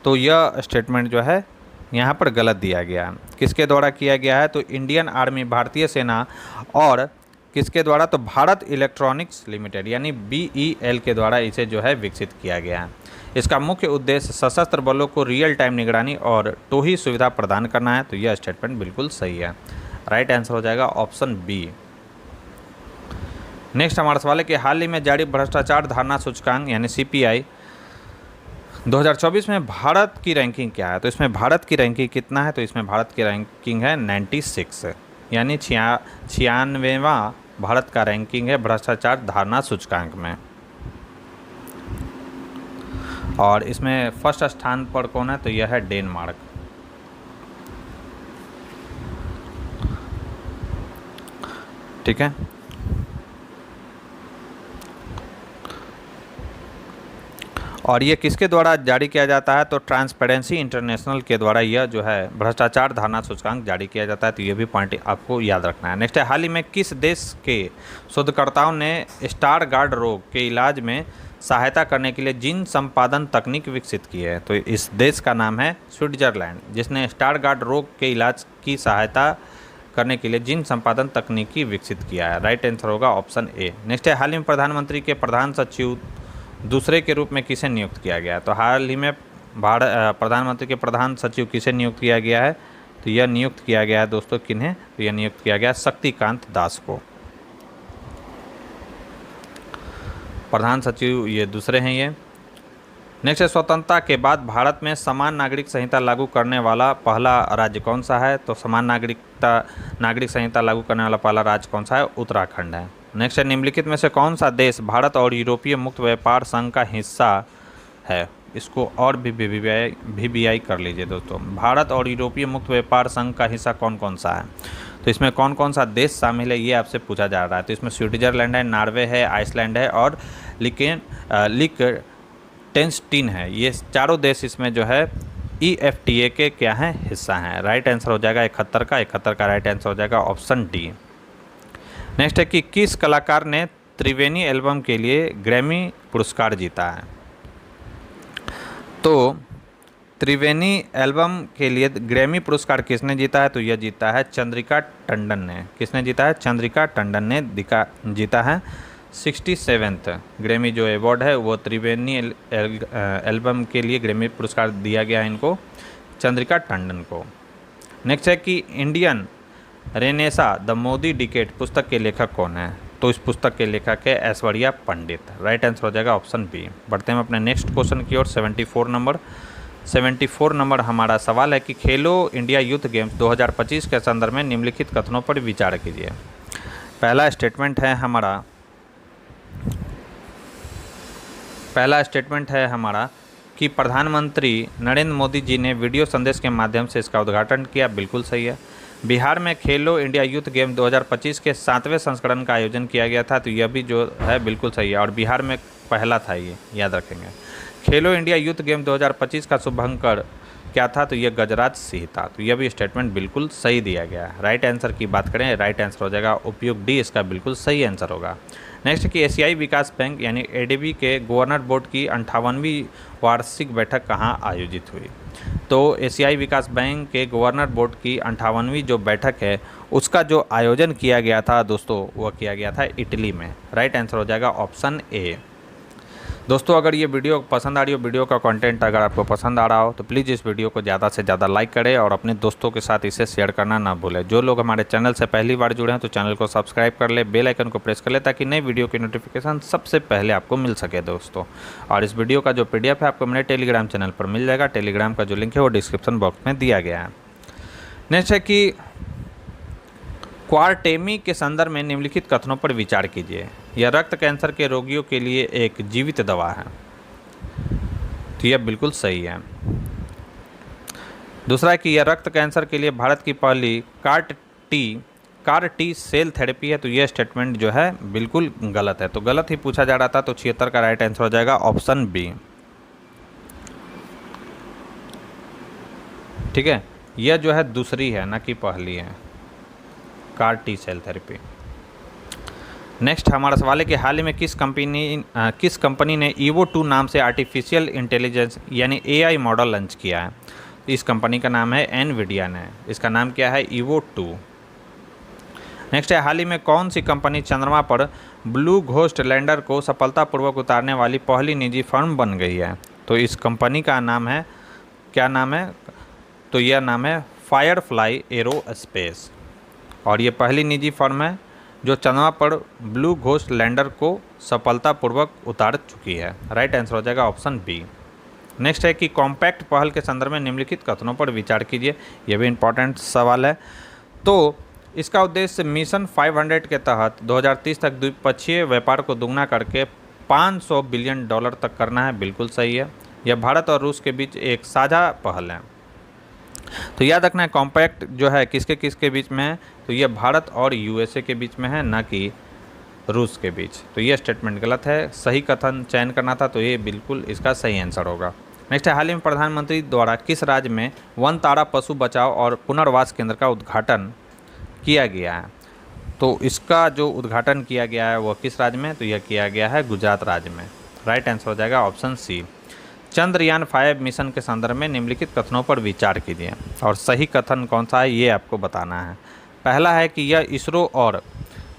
तो यह स्टेटमेंट जो है यहाँ पर गलत दिया गया। किसके द्वारा किया गया है? तो इंडियन आर्मी भारतीय सेना और किसके द्वारा? तो भारत इलेक्ट्रॉनिक्स लिमिटेड यानी BEL के द्वारा इसे जो है विकसित किया गया है। इसका मुख्य उद्देश्य सशस्त्र बलों को रियल टाइम निगरानी और टोही सुविधा प्रदान करना है। तो यह स्टेटमेंट बिल्कुल सही है। राइट आंसर हो जाएगा ऑप्शन बी। नेक्स्ट हमारा सवाल है कि हाल ही में जारी भ्रष्टाचार धारणा सूचकांक यानी CPI 2024 में भारत की रैंकिंग क्या है? तो इसमें भारत की रैंकिंग कितना है? तो इसमें भारत की रैंकिंग है 96 यानी 96वां भारत का रैंकिंग है भ्रष्टाचार धारणा सूचकांक में। और इसमें फर्स्ट स्थान पर कौन है? तो यह है डेनमार्क। ठीक है। और ये किसके द्वारा जारी किया जाता है? तो ट्रांसपेरेंसी इंटरनेशनल के द्वारा यह जो है भ्रष्टाचार धारणा सूचकांक जारी किया जाता है। तो ये भी पॉइंट आपको याद रखना है। नेक्स्ट है हाल ही में किस देश के शोधकर्ताओं ने स्टारगार्ड रोग के इलाज में सहायता करने के लिए जीन संपादन तकनीक विकसित की है? तो इस देश का नाम है स्विट्जरलैंड, जिसने स्टारगार्ड रोग के इलाज की सहायता करने के लिए जीन संपादन तकनीकी विकसित किया है। राइट आंसर होगा ऑप्शन ए। नेक्स्ट है हाल ही में प्रधानमंत्री के प्रधान सचिव दूसरे के रूप में किसे नियुक्त किया गया? तो हाल ही में प्रधानमंत्री के प्रधान सचिव किसे नियुक्त किया गया है? तो यह नियुक्त किया गया है दोस्तों किन्हें? तो यह नियुक्त किया गया शक्तिकांत दास को। प्रधान सचिव ये दूसरे हैं ये। नेक्स्ट है स्वतंत्रता के बाद भारत में समान नागरिक संहिता लागू करने वाला पहला राज्य कौन सा है? तो समान नागरिक संहिता लागू करने वाला पहला राज्य कौन सा है? उत्तराखंड है। नेक्स्ट है निम्नलिखित में से कौन सा देश भारत और यूरोपीय मुक्त व्यापार संघ का हिस्सा है? इसको और भी VBI कर लीजिए दोस्तों। भारत और यूरोपीय मुक्त व्यापार संघ का हिस्सा कौन कौन सा है? तो इसमें कौन कौन सा देश शामिल है ये आपसे पूछा जा रहा है। तो इसमें स्विट्जरलैंड है, नॉर्वे है, आइसलैंड है और लिechtenstein है। ये चारों देश इसमें जो है EFTA के क्या हैं? हिस्सा हैं। राइट आंसर हो जाएगा 71 का राइट आंसर हो जाएगा ऑप्शन डी। नेक्स्ट है कि किस कलाकार ने त्रिवेणी एल्बम के लिए ग्रैमी पुरस्कार जीता है? तो त्रिवेणी एल्बम के लिए ग्रैमी पुरस्कार किसने जीता है? तो यह जीता है चंद्रिका टंडन ने। किसने जीता है? चंद्रिका टंडन ने जीता है 67th ग्रैमी जो अवार्ड है वो त्रिवेणी एल्बम के लिए ग्रैमी पुरस्कार दिया गया है इनको, चंद्रिका टंडन को। नेक्स्ट है कि Indian Renaissance the Modi decade पुस्तक के लेखक कौन है? तो इस पुस्तक के लेखक है ऐश्वर्या पंडित। राइट आंसर हो जाएगा ऑप्शन बी। बढ़ते हैं अपने नेक्स्ट क्वेश्चन की ओर। 74 नंबर हमारा सवाल है कि खेलो इंडिया यूथ गेम्स 2025 के संदर्भ में निम्नलिखित कथनों पर विचार कीजिए। पहला स्टेटमेंट है हमारा कि प्रधानमंत्री नरेंद्र मोदी जी ने वीडियो संदेश के माध्यम से इसका उद्घाटन किया। बिल्कुल सही है। बिहार में खेलो इंडिया यूथ गेम 2025 के 7वें संस्करण का आयोजन किया गया था। तो यह भी जो है बिल्कुल सही है और बिहार में पहला था, ये याद रखेंगे। खेलो इंडिया यूथ गेम 2025 का शुभंकर क्या था? तो यह गजराज सिंह था। तो यह भी स्टेटमेंट बिल्कुल सही दिया गया है। राइट आंसर की बात करें, राइट आंसर हो जाएगा उपयुक्त डी, इसका बिल्कुल सही आंसर होगा। नेक्स्ट कि एशियाई विकास बैंक यानी एडीबी के गवर्नर बोर्ड की 58वीं वार्षिक बैठक कहाँ आयोजित हुई? तो एशियाई विकास बैंक के गवर्नर बोर्ड की 58वीं जो बैठक है उसका जो आयोजन किया गया था दोस्तों, वह किया गया था इटली में। राइट आंसर हो जाएगा ऑप्शन ए। दोस्तों अगर ये वीडियो पसंद आ रही हो, वीडियो का कंटेंट अगर आपको पसंद आ रहा हो तो प्लीज़ इस वीडियो को ज़्यादा से ज़्यादा लाइक करें और अपने दोस्तों के साथ इसे शेयर करना ना भूलें। जो लोग हमारे चैनल से पहली बार जुड़े हैं तो चैनल को सब्सक्राइब कर ले, बेल आइकन को प्रेस कर ले ताकि नई वीडियो की नोटिफिकेशन सबसे पहले आपको मिल सके दोस्तों। और इस वीडियो का जो PDF है आपको मेरे टेलीग्राम चैनल पर मिल जाएगा। टेलीग्राम का जो लिंक है वो डिस्क्रिप्शन बॉक्स में दिया गया है। नेक्स्ट है कि क्वारटेमी के संदर्भ में निम्नलिखित कथनों पर विचार कीजिए। यह रक्त कैंसर के रोगियों के लिए एक जीवित दवा है। तो यह बिल्कुल सही है। दूसरा है कि यह रक्त कैंसर के लिए भारत की पहली कार टी सेल थेरेपी है। तो यह स्टेटमेंट जो है बिल्कुल गलत है। तो गलत ही पूछा जा रहा था, तो 76 का राइट आंसर हो जाएगा ऑप्शन बी। ठीक है, यह जो है दूसरी है ना कि पहली है, CAR T cell therapy. Next हमारा सवाल है कि हाल ही में किस कंपनी ने ईवो 2 नाम से आर्टिफिशियल इंटेलिजेंस यानी AI मॉडल लॉन्च किया है? इस कंपनी का नाम है एनवीडिया ने। इसका नाम क्या है? ईवो 2। नेक्स्ट है हाल ही में कौन सी कंपनी चंद्रमा पर ब्लू घोस्ट लैंडर को सफलतापूर्वक उतारने वाली पहली निजी फर्म बन गई है? तो इस कंपनी का नाम है, क्या नाम है? तो यह नाम है फायरफ्लाई एरोस्पेस और ये पहली निजी फर्म है जो चंद्रमा पर ब्लू घोस्ट लैंडर को सफलतापूर्वक उतार चुकी है। राइट आंसर हो जाएगा ऑप्शन बी। नेक्स्ट है कि कॉम्पैक्ट पहल के संदर्भ में निम्नलिखित कथनों पर विचार कीजिए। यह भी इम्पॉर्टेंट सवाल है। तो इसका उद्देश्य मिशन 500 के तहत 2030 तक द्विपक्षीय व्यापार को दुगना करके $500 बिलियन तक करना है। बिल्कुल सही है। यह भारत और रूस के बीच एक साझा पहल है। तो याद रखना है कॉम्पैक्ट जो है किसके किसके बीच में है? तो ये भारत और USA के बीच में है, ना कि रूस के बीच। तो ये स्टेटमेंट गलत है। सही कथन चयन करना था, तो ये बिल्कुल इसका सही आंसर होगा। नेक्स्ट है हाल ही में प्रधानमंत्री द्वारा किस राज्य में वन तारा पशु बचाव और पुनर्वास केंद्र का उद्घाटन किया गया है? तो इसका जो उद्घाटन किया गया है वह किस राज्य में? तो यह किया गया है गुजरात राज्य में। राइट आंसर हो जाएगा ऑप्शन सी। चंद्रयान 5 मिशन के संदर्भ में निम्नलिखित कथनों पर विचार कीजिए और सही कथन कौन सा है ये आपको बताना है। पहला है कि यह इसरो और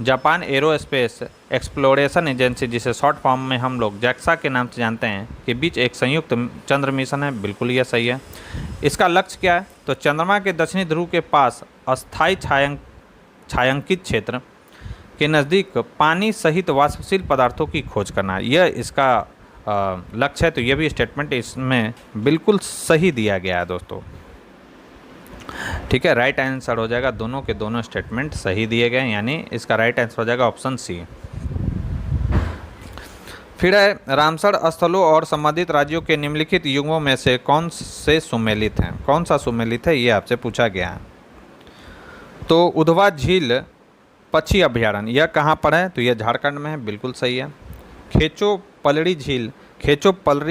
जापान एरोस्पेस एक्सप्लोरेशन एजेंसी, जिसे शॉर्ट फॉर्म में हम लोग JAXA के नाम से जानते हैं, के बीच एक संयुक्त चंद्र मिशन है। बिल्कुल यह सही है। इसका लक्ष्य क्या है? तो चंद्रमा के दक्षिणी ध्रुव के पास अस्थायी छायांकित क्षेत्र के नज़दीक पानी सहित वाष्पशील पदार्थों की खोज करना, यह इसका लक्ष्य है। तो यह भी स्टेटमेंट इसमें बिल्कुल सही दिया गया है दोस्तों। ठीक है, राइट आंसर हो जाएगा, दोनों के दोनों स्टेटमेंट सही दिए गए, यानी इसका राइट आंसर हो जाएगा ऑप्शन सी। फिर है रामसर स्थलों और संबंधित राज्यों के निम्नलिखित युग्मों में से कौन से सुमेलित हैं? कौन सा सुमेलित है ये आपसे पूछा गया है। तो उधवा झील पक्षी अभ्यारण्य यह कहाँ पर है? तो यह झारखंड में है। बिल्कुल सही है। खेचो पलरी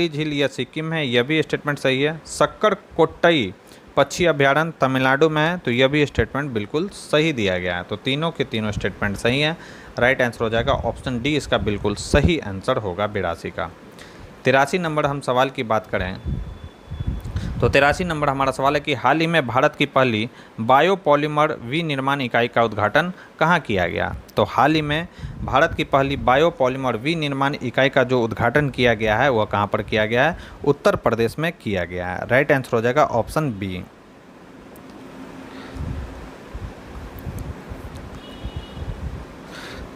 झील यह सिक्किम है। यह भी स्टेटमेंट सही है। सक्कर कोट्टई पक्षी अभ्यारण्य तमिलनाडु में है। तो यह भी स्टेटमेंट बिल्कुल सही दिया गया है। तो तीनों के तीनों स्टेटमेंट सही हैं। राइट आंसर हो जाएगा ऑप्शन डी, इसका बिल्कुल सही आंसर होगा 82 का। 83 नंबर हम सवाल की बात करें तो 83 नंबर हमारा सवाल है कि हाल ही में भारत की पहली बायोपॉलीमर विनिर्माण इकाई का उद्घाटन कहाँ किया गया। तो हाल ही में भारत की पहली बायोपॉलीमर विनिर्माण इकाई का जो उद्घाटन किया गया है वह कहाँ पर किया गया है, उत्तर प्रदेश में किया गया है। राइट आंसर हो जाएगा ऑप्शन बी।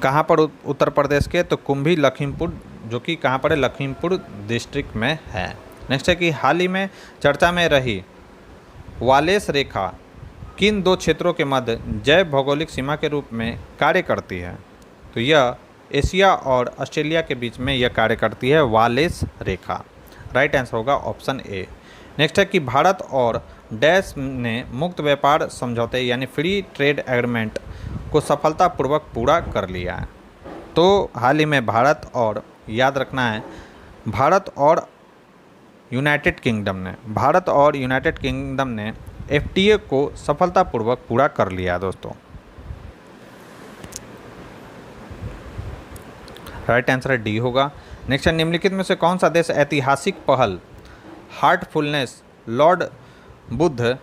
कहाँ पर उत्तर प्रदेश के, तो कुंभी लखीमपुर, जो कि कहाँ पर है, लखीमपुर डिस्ट्रिक्ट में है। नेक्स्ट है कि हाल ही में चर्चा में रही वालेस रेखा किन दो क्षेत्रों के मध्य जैव भौगोलिक सीमा के रूप में कार्य करती है। तो यह एशिया और ऑस्ट्रेलिया के बीच में यह कार्य करती है, वालेस रेखा। राइट आंसर होगा ऑप्शन ए। नेक्स्ट है कि भारत और डैश ने मुक्त व्यापार समझौते यानी फ्री ट्रेड एग्रीमेंट को सफलतापूर्वक पूरा कर लिया है। तो हाल ही में भारत और, याद रखना है, भारत और यूनाइटेड किंगडम ने एफटीए को सफलतापूर्वक पूरा कर लिया दोस्तों। राइट आंसर डी होगा। नेक्स्ट है, निम्नलिखित में से कौन सा देश ऐतिहासिक पहल heartfulness lord Buddha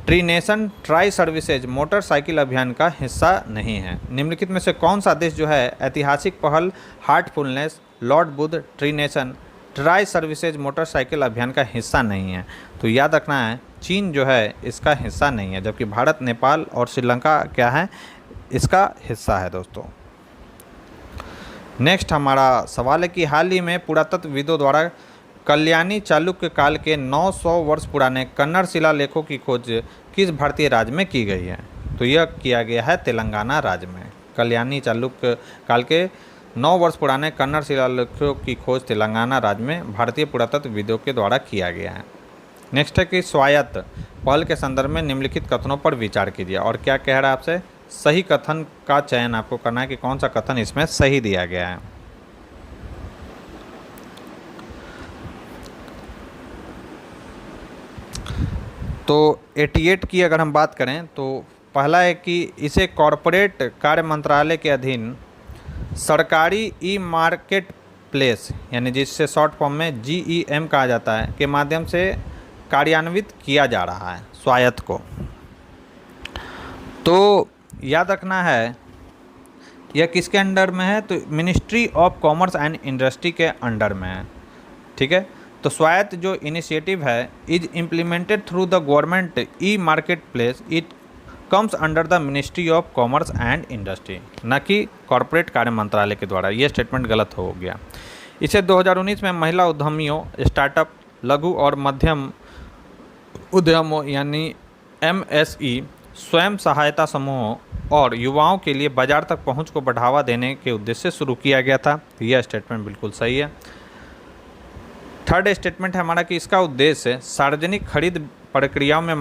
tri nation tri services motorcycle अभियान का हिस्सा नहीं है। निम्नलिखित में से कौन सा देश जो है ऐतिहासिक पहल heartfulness lord Buddha tri nation tri services motorcycle अभियान का हिस्सा नहीं है। तो याद रखना है, चीन जो है इसका हिस्सा नहीं है, जबकि भारत, नेपाल और श्रीलंका क्या है, इसका हिस्सा है दोस्तों। नेक्स्ट हमारा सवाल है कि हाल ही में पुरातत्वविदों द्वारा कल्याणी चालुक्य काल के 900 वर्ष पुराने कन्नड़ शिलालेखों की खोज किस भारतीय राज्य में की गई है। तो यह किया गया है तेलंगाना राज्य में। कल्याणी चालुक्य काल के 9 वर्ष पुराने कन्नड़ शिलालेखों की खोज तेलंगाना राज्य में भारतीय पुरातत्वविदों के द्वारा किया गया है। नेक्स्ट है कि स्वायत्त पहल के संदर्भ में निम्नलिखित कथनों पर विचार कीजिए। और क्या कह रहा है आपसे, सही कथन का चयन आपको करना है कि कौन सा कथन इसमें सही दिया गया है। तो 88 की अगर हम बात करें तो पहला है कि इसे कॉरपोरेट कार्य मंत्रालय के अधीन सरकारी ई मार्केट प्लेस यानी जिससे शॉर्ट फॉर्म में GEM कहा जाता है के माध्यम से कार्यान्वित किया जा रहा है स्वायत्त को। तो याद रखना है यह किसके अंडर में है, तो ministry of commerce and industry के अंडर में है। ठीक है, तो स्वायत्त जो इनिशिएटिव है is implemented through the government e market place, it comes under the ministry of commerce and industry, न कि कॉरपोरेट कार्य मंत्रालय के द्वारा। ये स्टेटमेंट गलत हो गया। इसे 2019 में महिला उद्यमियों, स्टार्टअप, लघु और मध्यम उद्यमों यानी MSE, स्वयं सहायता समूहों और युवाओं के लिए बाजार तक पहुंच को बढ़ावा देने के उद्देश्य से शुरू किया गया था। यह स्टेटमेंट बिल्कुल सही है। थर्ड स्टेटमेंट है हमारा कि इसका उद्देश्य सार्वजनिक खरीद प्रक्रियाओं में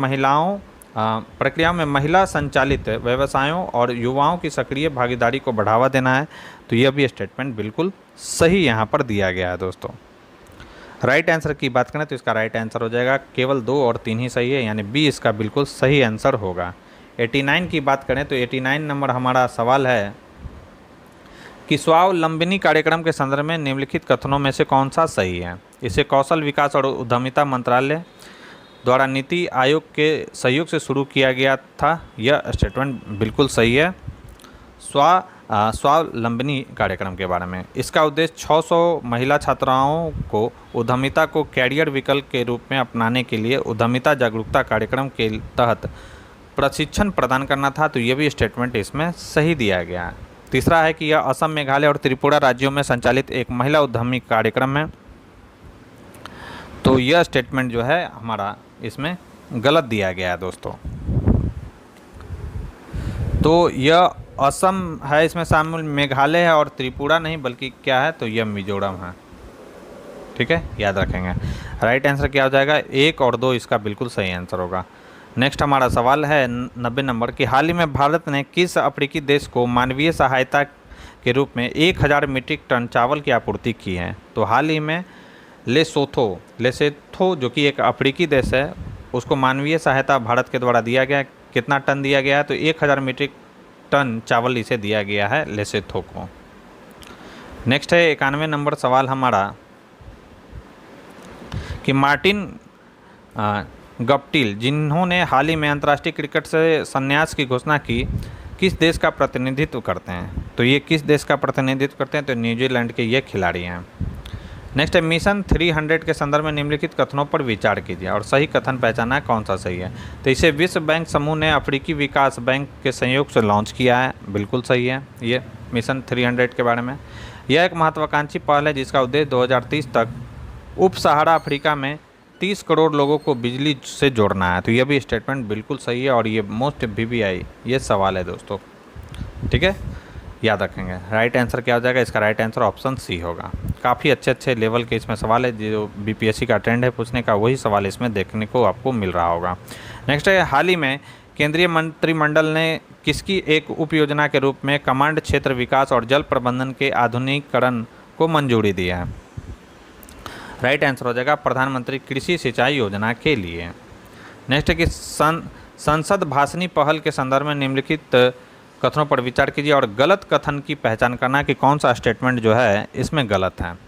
महिला संचालित व्यवसायों और युवाओं की सक्रिय भागीदारी को बढ़ावा देना है। तो यह भी स्टेटमेंट बिल्कुल सही यहाँ पर दिया गया है दोस्तों। राइट आंसर की बात करें तो इसका राइट आंसर हो जाएगा केवल 2 और 3 ही सही है, यानी बी इसका बिल्कुल सही आंसर होगा। 89 की बात करें तो 89 नंबर हमारा सवाल है कि स्वावलंबनी कार्यक्रम के संदर्भ में निम्नलिखित कथनों में से कौन सा सही है। इसे कौशल विकास और उद्यमिता मंत्रालय द्वारा नीति आयोग के सहयोग से शुरू किया गया था। यह स्टेटमेंट बिल्कुल सही है। स्वावलंबनी कार्यक्रम के बारे में, इसका उद्देश्य 600 महिला छात्राओं को उद्यमिता को कैरियर विकल्प के रूप में अपनाने के लिए उद्यमिता जागरूकता कार्यक्रम के तहत प्रशिक्षण प्रदान करना था। तो यह भी स्टेटमेंट इसमें सही दिया गया है। तीसरा है कि यह असम, मेघालय और त्रिपुरा राज्यों में संचालित एक महिला उद्यमी कार्यक्रम है। तो यह स्टेटमेंट जो है हमारा इसमें गलत दिया गया है दोस्तों। तो यह असम है, इसमें शामिल मेघालय है और त्रिपुरा नहीं बल्कि क्या है, तो यह मिजोरम है। ठीक है, याद रखेंगे। राइट आंसर क्या हो जाएगा, 1 और 2 इसका बिल्कुल सही आंसर होगा। नेक्स्ट हमारा सवाल है 90 नंबर कि हाल ही में भारत ने किस अफ्रीकी देश को मानवीय सहायता के रूप में 1000 मीट्रिक टन चावल की आपूर्ति की है। तो हाल ही में लेसोथो जो कि एक अफ्रीकी देश है, उसको मानवीय सहायता भारत के द्वारा दिया गया। कितना टन दिया गया है, तो 1000 मीट्रिक टन चावल इसे दिया गया है लेसोथो को। नेक्स्ट है 91 नंबर सवाल हमारा कि मार्टिन गप्टिल, जिन्होंने हाल ही में अंतर्राष्ट्रीय क्रिकेट से संन्यास की घोषणा की, किस देश का प्रतिनिधित्व करते हैं? तो ये किस देश का प्रतिनिधित्व करते हैं? तो न्यूजीलैंड के ये खिलाड़ी हैं। नेक्स्ट है मिशन 300 के संदर्भ में निम्नलिखित कथनों पर विचार कीजिए और सही कथन पहचाना है कौन सा सही है। तो इसे विश्व बैंक समूह ने अफ्रीकी विकास बैंक के सहयोग से लॉन्च किया है, बिल्कुल सही है ये मिशन 300 के बारे में। यह एक महत्वाकांक्षी पहल है जिसका उद्देश्य 2030 तक उप सहारा अफ्रीका में 30 करोड़ लोगों को बिजली से जोड़ना है। तो यह भी स्टेटमेंट बिल्कुल सही है और ये मोस्ट VVI ये सवाल है दोस्तों, ठीक है, याद रखेंगे। राइट आंसर क्या हो जाएगा? इसका राइट आंसर ऑप्शन सी होगा। काफ़ी अच्छे लेवल के इसमें सवाल है, जो BPSC का ट्रेंड है पूछने का, वही सवाल इसमें देखने को आपको मिल रहा होगा। नेक्स्ट है हाल ही में केंद्रीय मंत्रिमंडल ने किसकी एक उप योजना के रूप में कमांड क्षेत्र विकास और जल प्रबंधन के आधुनिकीकरण को मंजूरी दी है? राइट आंसर हो जाएगा प्रधानमंत्री कृषि सिंचाई योजना के लिए। नेक्स्ट है कि संसद भाषणी पहल के संदर्भ में निम्नलिखित कथनों पर विचार कीजिए और गलत कथन की पहचान करना कि कौन सा स्टेटमेंट जो है इसमें गलत है।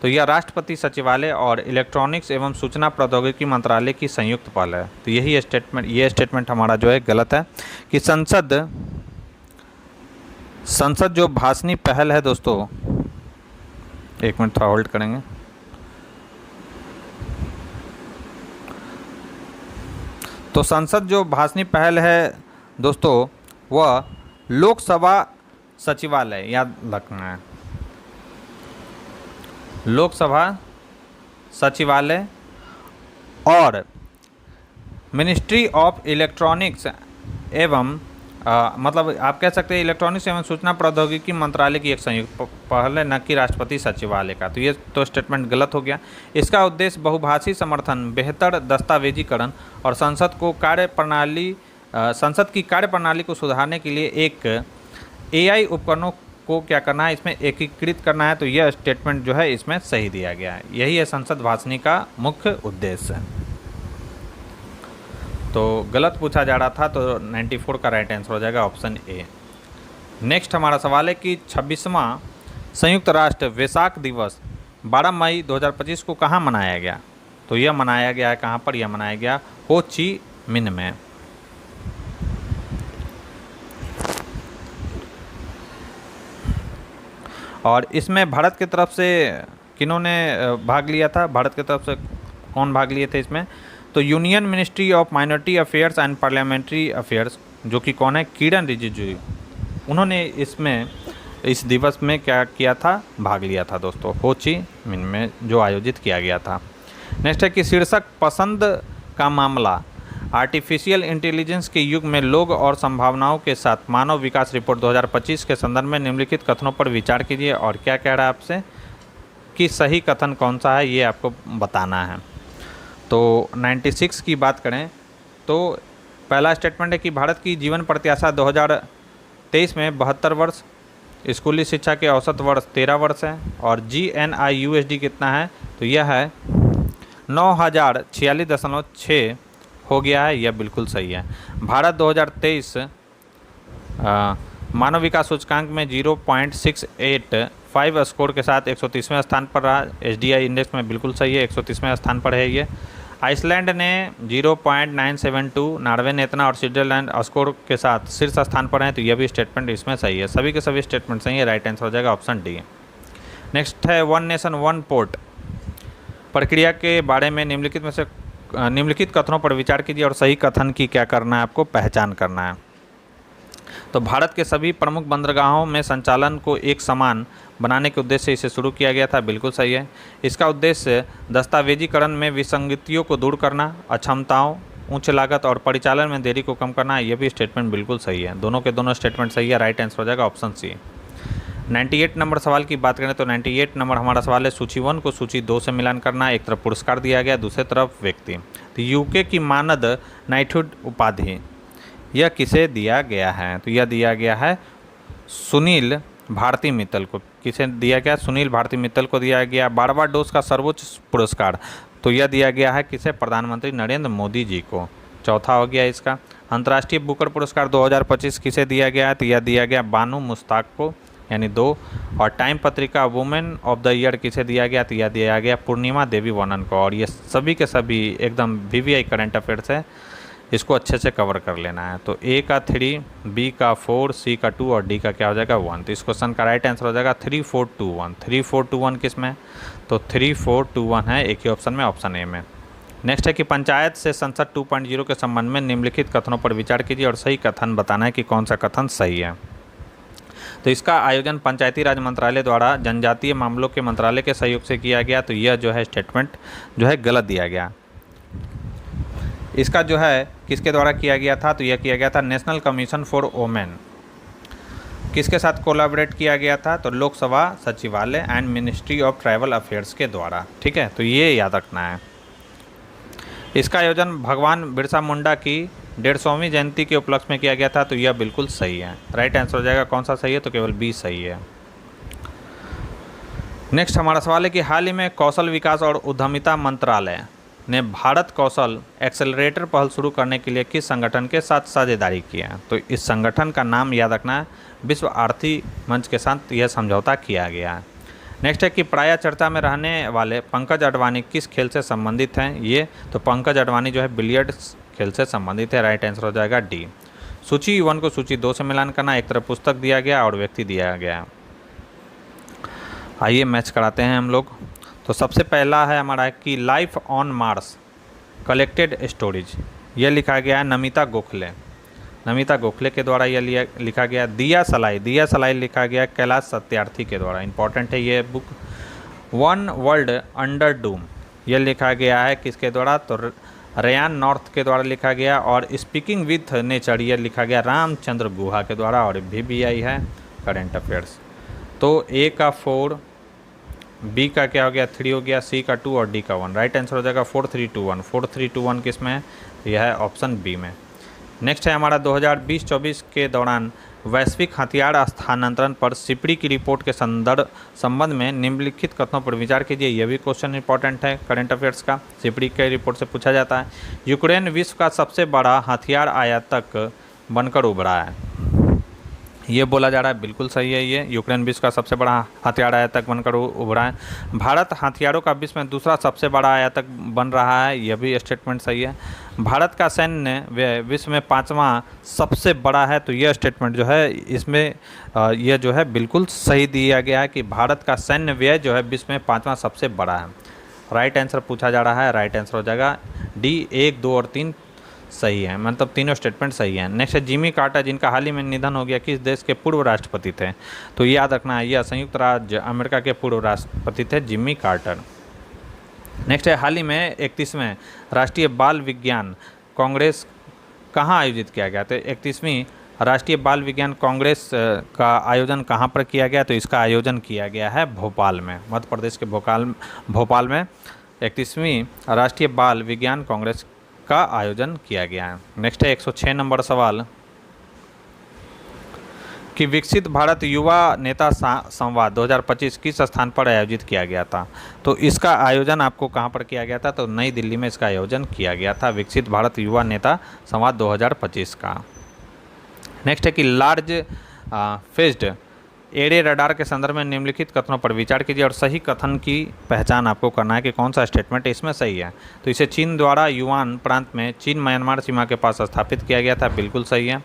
तो यह राष्ट्रपति सचिवालय और इलेक्ट्रॉनिक्स एवं सूचना प्रौद्योगिकी मंत्रालय की संयुक्त पहल है। तो यही ये स्टेटमेंट हमारा जो है गलत है कि संसद जो भाषणी पहल है दोस्तों, एक मिनट थोड़ा होल्ड करेंगे। तो संसद जो भाषणी पहल है दोस्तों वह लोकसभा सचिवालय, याद रखना है, लोकसभा सचिवालय और मिनिस्ट्री ऑफ इलेक्ट्रॉनिक्स एवं मतलब आप कह सकते हैं इलेक्ट्रॉनिक्स एवं सूचना प्रौद्योगिकी मंत्रालय की एक संयुक्त पहल है, न कि राष्ट्रपति सचिवालय का। तो ये तो स्टेटमेंट गलत हो गया। इसका उद्देश्य बहुभाषी समर्थन, बेहतर दस्तावेजीकरण और संसद की कार्यप्रणाली को सुधारने के लिए एक AI उपकरणों को क्या करना है, इसमें एकीकृत करना है। तो यह स्टेटमेंट जो है इसमें सही दिया गया है। यही है संसद भाषणी का मुख्य उद्देश्य। तो गलत पूछा जा रहा था, तो 94 का राइट आंसर हो जाएगा ऑप्शन ए। नेक्स्ट हमारा सवाल है कि 26वां संयुक्त राष्ट्र वैसाख दिवस 12 मई 2025 को कहाँ मनाया गया? तो यह मनाया गया है कहाँ पर? यह मनाया गया हो ची मिन्ह में। और इसमें भारत की तरफ से किन्होंने भाग लिया था? भारत की तरफ से कौन भाग लिए थे इसमें? तो union ministry of minority affairs and parliamentary affairs, जो कि कौन है? किरण रिजिजू, उन्होंने इसमें इस दिवस में क्या किया था? भाग लिया था दोस्तों, हो ची मिन्ह में जो आयोजित किया गया था। नेक्स्ट है कि शीर्षक पसंद का मामला, आर्टिफिशियल इंटेलिजेंस के युग में लोग और संभावनाओं के साथ मानव विकास रिपोर्ट 2025 के संदर्भ में निम्नलिखित कथनों पर विचार कीजिए और क्या कह रहा है आपसे कि सही कथन कौन सा है, ये आपको बताना है। तो 96 की बात करें तो पहला स्टेटमेंट है कि भारत की जीवन प्रत्याशा 2023 में 72 वर्ष, स्कूली शिक्षा के औसत वर्ष 13 वर्ष है और GNI/USD कितना है? तो यह है 9046.6 हो गया है, यह बिल्कुल सही है। भारत 2023 मानव विकास सूचकांक में 0.685 स्कोर के साथ 130वें स्थान पर रहा। SDI इंडेक्स में बिल्कुल सही है, 130वें स्थान पर है ये। आइसलैंड ने 0.972, नॉर्वे ने इतना और स्विट्जरलैंड स्कोर के साथ शीर्ष स्थान पर है। तो यह भी स्टेटमेंट इसमें सही है, सभी के सभी स्टेटमेंट सही है। राइट आंसर हो जाएगा ऑप्शन डी। नेक्स्ट है वन नेशन वन पोर्ट प्रक्रिया के बारे में निम्नलिखित कथनों पर विचार कीजिए और सही कथन की क्या करना है, आपको पहचान करना है। तो भारत के सभी प्रमुख बंदरगाहों में संचालन को एक समान बनाने के उद्देश्य से इसे शुरू किया गया था, बिल्कुल सही है। इसका उद्देश्य दस्तावेजीकरण में विसंगतियों को दूर करना, अक्षमताओं, उच्च लागत और परिचालन में देरी को कम करना, यह भी स्टेटमेंट बिल्कुल सही है। दोनों के दोनों स्टेटमेंट सही है। राइट आंसर हो जाएगा ऑप्शन सी। 98 नंबर सवाल की बात करें तो 98 नंबर हमारा सवाल है सूची 1 को सूची 2 से मिलान करना। एक तरफ पुरस्कार दिया गया, दूसरी तरफ व्यक्ति। तो यूके की मानद नाइटहुड उपाधि यह किसे दिया गया है? तो यह दिया गया है सुनील भारती मित्तल को। किसे दिया गया? सुनील भारती मित्तल को दिया गया। 12वां डोज का सर्वोच्च पुरस्कार तो यह दिया गया है किसे? प्रधानमंत्री नरेंद्र मोदी जी को। चौथा हो गया इसका। अंतर्राष्ट्रीय बुकर पुरस्कार 2025 किसे दिया गया है? तो यह दिया गया बानू मुश्ताक को। यानी 2। और टाइम पत्रिका वुमेन ऑफ द ईयर किसे दिया गया, तो यह दिया गया पूर्णिमा देवी वनन को। और ये सभी के सभी एकदम VVI करंट अफेयर्स है, इसको अच्छे से कवर कर लेना है। तो A का 3, B का 4, C का 2 और D का क्या हो जाएगा 1। तो इस क्वेश्चन का राइट आंसर हो जाएगा 3, 4, 2, 1। 3, 4, 2, 1 किस में, तो 3, 4, 2, 1 है एक ही ऑप्शन में, ऑप्शन ए में। नेक्स्ट है कि पंचायत से संसद 2.0 के संबंध में निम्नलिखित कथनों पर विचार कीजिए और सही कथन बताना है कि कौन सा कथन सही है। तो इसका आयोजन पंचायती राज मंत्रालय द्वारा जनजातीय मामलों के मंत्रालय के सहयोग से किया गया, तो यह जो है स्टेटमेंट जो है गलत दिया गया। इसका जो है किसके द्वारा किया गया था, तो यह किया गया था नेशनल कमीशन फॉर वोमेन। किसके साथ कोलैबोरेट किया गया था, तो लोकसभा सचिवालय and ministry of tribal affairs के द्वारा। ठीक है, तो ये याद रखना है। इसका आयोजन भगवान बिरसा मुंडा की 150वीं जयंती के उपलक्ष्य में किया गया था, तो यह बिल्कुल सही है। राइट आंसर हो जाएगा कौन सा सही है, तो केवल बी सही है। नेक्स्ट हमारा सवाल है कि हाल ही में कौशल विकास और उद्यमिता मंत्रालय ने भारत कौशल एक्सेलरेटर पहल शुरू करने के लिए किस संगठन के साथ साझेदारी की है, तो इस संगठन का नाम याद रखना है, विश्व आर्थिक मंच के साथ यह समझौता किया गया है। नेक्स्ट है कि प्रायः चर्चा में रहने वाले पंकज अडवाणी किस खेल से संबंधित हैं, ये तो पंकज अडवाणी जो है बिलियर्ड्स खेल से संबंधित है। राइट आंसर हो जाएगा डी। सूची 1 को सूची 2 से मिलान करना, एक तरफ पुस्तक दिया गया और व्यक्ति दिया गया। आइए मैच कराते हैं हम लोग। तो सबसे पहला है हमारा कि life on Mars collected stories, यह लिखा गया है नमिता गोखले। नमिता गोखले के द्वारा यह लिखा गया। दिया सलाई लिखा गया कैलाश सत्यार्थी के द्वारा। इंपॉर्टेंट है ये book. One world under Doom, यह लिखा गया है किसके द्वारा, तो रेयान नॉर्थ के द्वारा लिखा गया। और स्पीकिंग विथ नेचर, यह लिखा गया रामचंद्र गुहा के द्वारा। और VVI है करंट अफेयर्स। तो A का 4, B का क्या हो गया 3 हो गया, C का 2 और D का 1। राइट आंसर हो जाएगा 4, 3, 2, 1। 4, 3, 2, 1 किस में है, यह है ऑप्शन बी में। नेक्स्ट है हमारा 2020-24 के दौरान वैश्विक हथियार स्थानांतरण पर सिपड़ी की रिपोर्ट के संबंध में निम्नलिखित कथनों पर विचार कीजिए। यह भी क्वेश्चन इंपॉर्टेंट है करंट अफेयर्स का, सिपड़ी के रिपोर्ट से पूछा जाता है। यूक्रेन विश्व का सबसे बड़ा हथियार आयातक बनकर उभरा है, ये बोला जा रहा है, बिल्कुल सही है। ये यूक्रेन विश्व का सबसे बड़ा हथियार आयातक बनकर उभरा है। भारत हथियारों का विश्व में दूसरा सबसे बड़ा आयातक बन रहा है, यह भी स्टेटमेंट सही है। भारत का सैन्य विश्व में 5वां सबसे बड़ा है, तो यह स्टेटमेंट जो है इसमें यह जो है बिल्कुल सही दिया गया है कि भारत का सैन्य व्यय जो है विश्व में 5वां सबसे बड़ा है। राइट आंसर पूछा जा रहा है, राइट आंसर हो जाएगा D। 1, 2 और 3 सही है, मतलब तीनों स्टेटमेंट सही हैं। नेक्स्ट है जिमी कार्टर, जिनका हाल ही में निधन हो गया, किस देश के पूर्व राष्ट्रपति थे, तो याद रखना है यह संयुक्त राज्य अमेरिका के पूर्व राष्ट्रपति थे जिमी कार्टर। नेक्स्ट है हाल ही में 31वें राष्ट्रीय बाल विज्ञान कांग्रेस कहाँ आयोजित किया गया, तो 31वीं राष्ट्रीय बाल विज्ञान कांग्रेस का आयोजन कहाँ पर किया गया, तो इसका आयोजन किया गया है भोपाल में, मध्य प्रदेश के भोपाल में 31वीं राष्ट्रीय बाल विज्ञान कांग्रेस का आयोजन किया गया है। नेक्स्ट है 106 नंबर सवाल कि विकसित भारत युवा नेता संवाद 2025 किस स्थान पर आयोजित किया गया था, तो इसका आयोजन आपको कहां पर किया गया था, तो नई दिल्ली में इसका आयोजन किया गया था, विकसित भारत युवा नेता संवाद 2025 का। नेक्स्ट है कि लार्ज फेज्ड एरे रडार के संदर्भ में निम्नलिखित कथनों पर विचार कीजिए और सही कथन की पहचान आपको करना है कि कौन सा स्टेटमेंट इसमें सही है। तो इसे चीन द्वारा युवान प्रांत में चीन म्यांमार सीमा के पास स्थापित किया गया था, बिल्कुल सही है।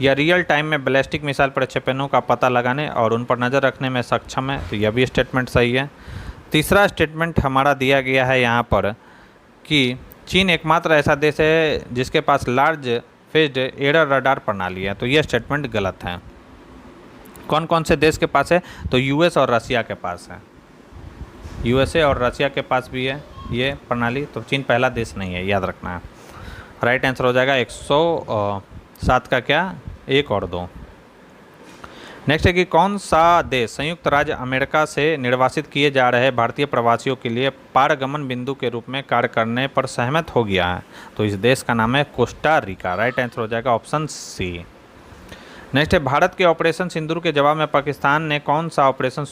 यह रियल टाइम में बैलिस्टिक मिसाइल प्रक्षेपणों का पता लगाने और उन पर नज़र रखने में सक्षम है, तो यह भी स्टेटमेंट सही है। तीसरा स्टेटमेंट हमारा दिया गया है यहाँ पर कि चीन एकमात्र ऐसा देश है जिसके पास लार्ज फेज्ड एरे रडार प्रणाली है, तो यह स्टेटमेंट गलत है। कौन कौन से देश के पास है, तो US और रसिया के पास है, USA और रसिया के पास भी है ये प्रणाली, तो चीन पहला देश नहीं है, याद रखना है। राइट आंसर हो जाएगा 107 का क्या 1 और 2। नेक्स्ट है कि कौन सा देश संयुक्त राज्य अमेरिका से निर्वासित किए जा रहे भारतीय प्रवासियों के लिए पारगमन बिंदु के रूप में कार्य करने पर सहमत हो गया है, तो इस देश का नाम है कोस्टा रिका। राइट आंसर हो जाएगा ऑप्शन C। नेक्स्ट है भारत के ऑपरेशन सिंदूर के जवाब में पाकिस्तान ने कौन सा ऑपरेशन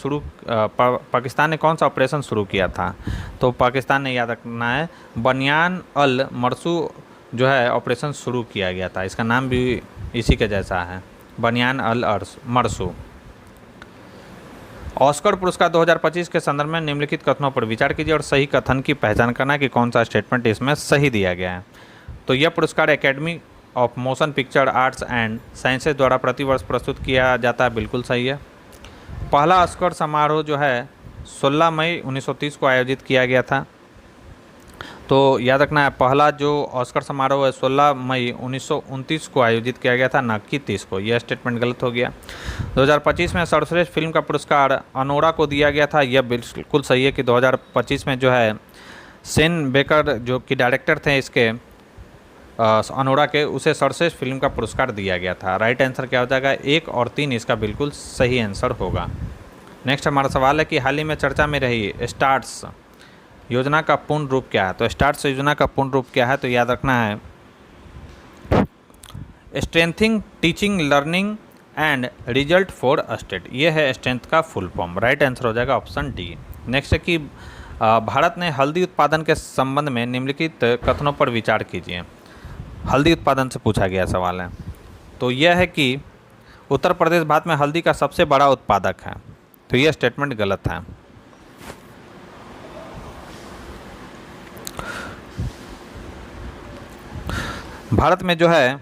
शुरू किया था, तो पाकिस्तान ने याद रखना है बनियान अल मरसू जो है ऑपरेशन शुरू किया गया था, इसका नाम भी इसी के जैसा है बनियान अल मरसू। ऑस्कर पुरस्कार 2025 के संदर्भ में निम्नलिखित कथनों पर विचार कीजिए और सही कथन की पहचान करना कि कौन सा स्टेटमेंट इसमें सही दिया गया है। तो यह पुरस्कार academy of motion picture arts and sciences द्वारा प्रतिवर्ष प्रस्तुत किया जाता है, बिल्कुल सही है। पहला ऑस्कर समारोह जो है 16 मई 1930 को आयोजित किया गया था। तो याद रखना है, पहला जो ऑस्कर समारोह है 16 मई 1929 को आयोजित किया गया था, न कि 30 को। यह स्टेटमेंट गलत हो गया। 2025 में सर्वश्रेष्ठ फिल्म का पुरस्कार अनोरा को दिया गया था। यह बिल्कुल सही है कि 2025 में जो है सेन बेकर जो कि डायरेक्टर थे इसके अनोरा के, उसे सर्वश्रेष्ठ फिल्म का पुरस्कार दिया गया था। राइट आंसर क्या हो जाएगा? 1 और 3 इसका बिल्कुल सही आंसर होगा। नेक्स्ट हमारा सवाल है कि हाल ही में चर्चा में रही स्टार्स योजना का पूर्ण रूप क्या है? तो स्टार्स योजना का पूर्ण रूप क्या है? तो याद रखना है strengthening teaching learning and result for state. ये है स्ट्रेंथ का फुल फॉर्म। राइट आंसर हो जाएगा ऑप्शन डी। नेक्स्ट है कि भारत ने हल्दी उत्पादन के संबंध में निम्नलिखित कथनों पर विचार कीजिए। हल्दी उत्पादन से पूछा गया सवाल है। तो यह है कि उत्तर प्रदेश भारत में हल्दी का सबसे बड़ा उत्पादक है। तो यह स्टेटमेंट गलत है। भारत में जो है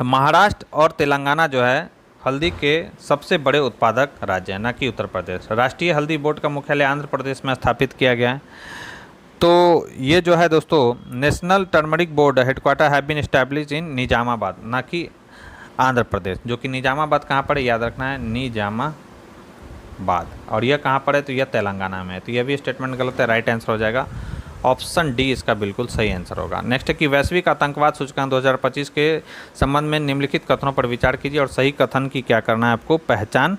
महाराष्ट्र और तेलंगाना जो है हल्दी के सबसे बड़े उत्पादक राज्य हैं, न कि उत्तर प्रदेश। राष्ट्रीय हल्दी बोर्ड का मुख्यालय आंध्र प्रदेश में स्थापित किया गया है। तो ये जो है दोस्तों national turmeric board headquarter have been establish in Nizamabad, ना कि आंध्र प्रदेश, जो कि निजामाबाद कहाँ पर है? याद रखना है निजामाबाद। और यह कहाँ पर है? तो यह तेलंगाना में है। तो यह भी स्टेटमेंट गलत है। राइट आंसर हो जाएगा ऑप्शन डी इसका बिल्कुल सही आंसर होगा। नेक्स्ट है कि वैश्विक आतंकवाद सूचकांक 2025 के संबंध में निम्नलिखित कथनों पर विचार कीजिए और सही कथन की क्या करना है? आपको पहचान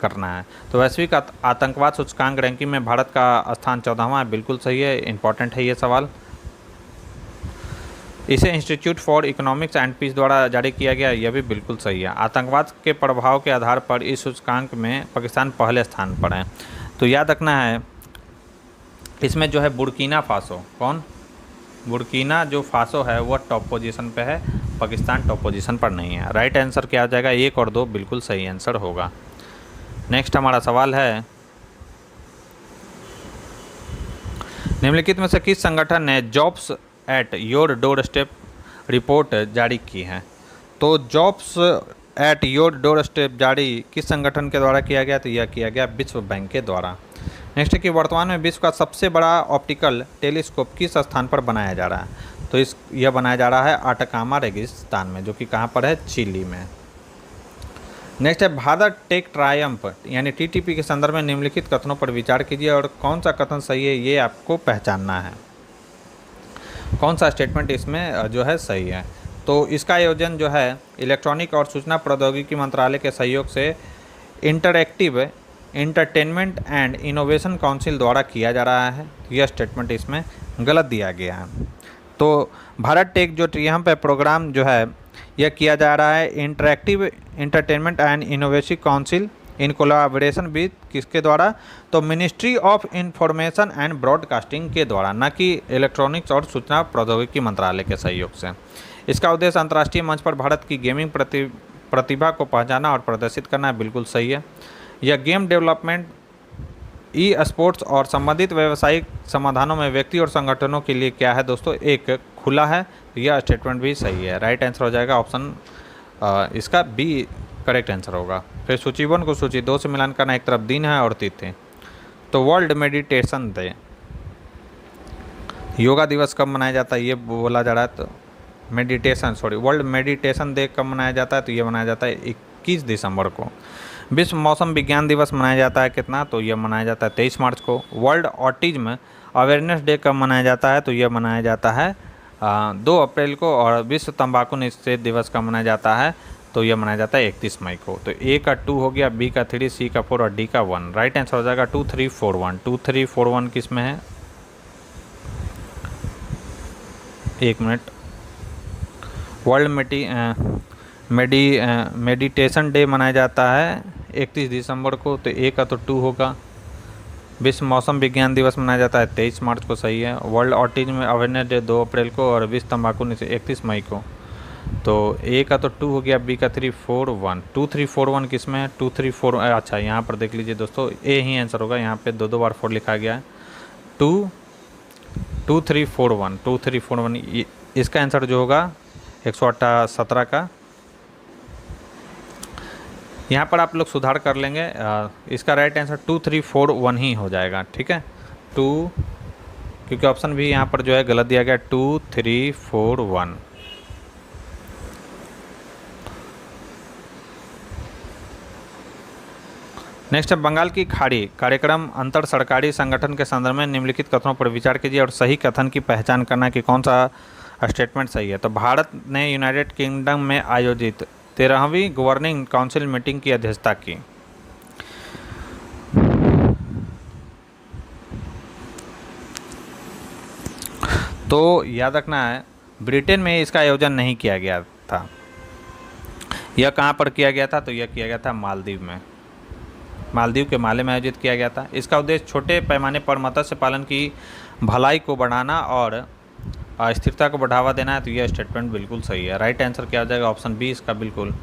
करना है। तो वैश्विक आतंकवाद सूचकांक रैंकिंग में भारत का स्थान 14वां है, बिल्कुल सही है। इंपॉर्टेंट है ये सवाल। इसे institute for economics and peace द्वारा जारी किया गया, यह भी बिल्कुल सही है। आतंकवाद के प्रभाव के आधार पर इस सूचकांक में पाकिस्तान पहले स्थान पर है। तो याद रखना है इसमें जो है बुर्किना फासो, कौन? बुर्किना जो फासो है वह टॉप पोजीशन पे है, पाकिस्तान टॉप पोजीशन पर नहीं है। राइट आंसर क्या आ जाएगा? 1 और 2 बिल्कुल सही आंसर होगा। नेक्स्ट हमारा सवाल है निम्नलिखित में से किस संगठन ने jobs at your door step report जारी की है? तो jobs at your door step जारी किस संगठन के द्वारा किया गया? तो यह किया गया विश्व बैंक के द्वारा। नेक्स्ट है कि वर्तमान में विश्व का सबसे बड़ा ऑप्टिकल टेलीस्कोप किस स्थान पर बनाया जा रहा है? तो यह बनाया जा रहा है अटकामा रेगिस्तान में, जो कि कहाँ पर है? चिली में। नेक्स्ट है भारत टेक ट्रायम्फ यानी टीटीपी के संदर्भ में निम्नलिखित कथनों पर विचार कीजिए और कौन सा कथन सही है ये आपको पहचानना है। कौन सा स्टेटमेंट इसमें जो है सही है? तो इसका आयोजन जो है इलेक्ट्रॉनिक और सूचना प्रौद्योगिकी मंत्रालय के सहयोग से interactive entertainment and innovation council द्वारा किया जा रहा है। यह स्टेटमेंट इसमें गलत दिया गया है। तो भारत टेक जो ट्रियम्फ प्रोग्राम जो है यह किया जा रहा है interactive entertainment and innovation council in collaboration with किसके द्वारा? तो ministry of information and broadcasting के द्वारा, न कि इलेक्ट्रॉनिक्स और सूचना प्रौद्योगिकी मंत्रालय के सहयोग से। इसका उद्देश्य अंतर्राष्ट्रीय मंच पर भारत की गेमिंग प्रतिभा को पहचाना और प्रदर्शित करना है, बिल्कुल सही है। यह गेम डेवलपमेंट, ई स्पोर्ट्स और संबंधित व्यावसायिक समाधानों में व्यक्ति और संगठनों के लिए क्या है दोस्तों? एक खुला है। यह स्टेटमेंट भी सही है। राइट आंसर हो जाएगा ऑप्शन इसका बी करेक्ट आंसर होगा। फिर सूची 1 को सूची 2 से मिलान करना, एक तरफ दिन है और तिथि। तो वर्ल्ड मेडिटेशन डे, योगा दिवस कब मनाया जाता है ये बोला जा रहा है। तो वर्ल्ड मेडिटेशन डे कब मनाया जाता है? तो ये मनाया जाता है 21 दिसंबर को। विश्व मौसम विज्ञान दिवस मनाया जाता है कितना? तो यह मनाया जाता है 23 मार्च को। वर्ल्ड ऑटिज्म अवेयरनेस डे कब मनाया जाता है? तो यह मनाया जाता है 2 अप्रैल को। और विश्व तंबाकू निषेध दिवस कब मनाया जाता है? तो यह मनाया जाता है 31 मई को। तो ए का 2 हो गया, बी का 3, सी का 4 और डी का 1। राइट आंसर हो जाएगा 2, 3, 4, 1। 2, 3, 4, 1 किस में है? एक मिनट। वर्ल्ड मेडिटेशन डे मनाया जाता है 31 दिसंबर को। तो ए का तो 2 होगा। विश्व मौसम विज्ञान दिवस मनाया जाता है 23 मार्च को, सही है। वर्ल्ड ऑटिज्म अवेयरनेस डे 2 अप्रैल को और विश्व तंबाकू निषेध 31 मई को। तो ए का तो 2 हो गया, बी का 3 4 1, 2 3 4 1 किस में है, 2 3 4, अच्छा यहाँ पर देख लीजिए दोस्तों, ए ही आंसर होगा, यहाँ पे दो बार 4 लिखा गया है। 2 2 3 4 1, 2 3 4 1, इसका आंसर जो होगा 117 का। यहाँ पर आप लोग सुधार कर लेंगे, इसका राइट आंसर 2 3 4 1 ही हो जाएगा, ठीक है। 2, क्योंकि ऑप्शन भी यहाँ पर जो है गलत दिया गया, 2 3 4 1। नेक्स्ट है बंगाल की खाड़ी कार्यक्रम अंतर सरकारी संगठन के संदर्भ में निम्नलिखित कथनों पर विचार कीजिए और सही कथन की पहचान करना कि कौन सा स्टेटमेंट सही है। तो भारत ने यूनाइटेड किंगडम में आयोजित 13वीं गवर्निंग काउंसिल मीटिंग की अध्यक्षता की। तो याद रखना है, ब्रिटेन में इसका आयोजन नहीं किया गया था। यह कहाँ पर किया गया था, तो यह किया गया था मालदीव में, मालदीव के माले में आयोजित किया गया था। इसका उद्देश्य छोटे पैमाने पर मत्स्य पालन की भलाई को बढ़ाना और स्थिरता को बढ़ावा देना है। तो यह स्टेटमेंट बिल्कुल सही है। राइट आंसर क्या हो जाएगा, ऑप्शन बी इसका बिल्कुल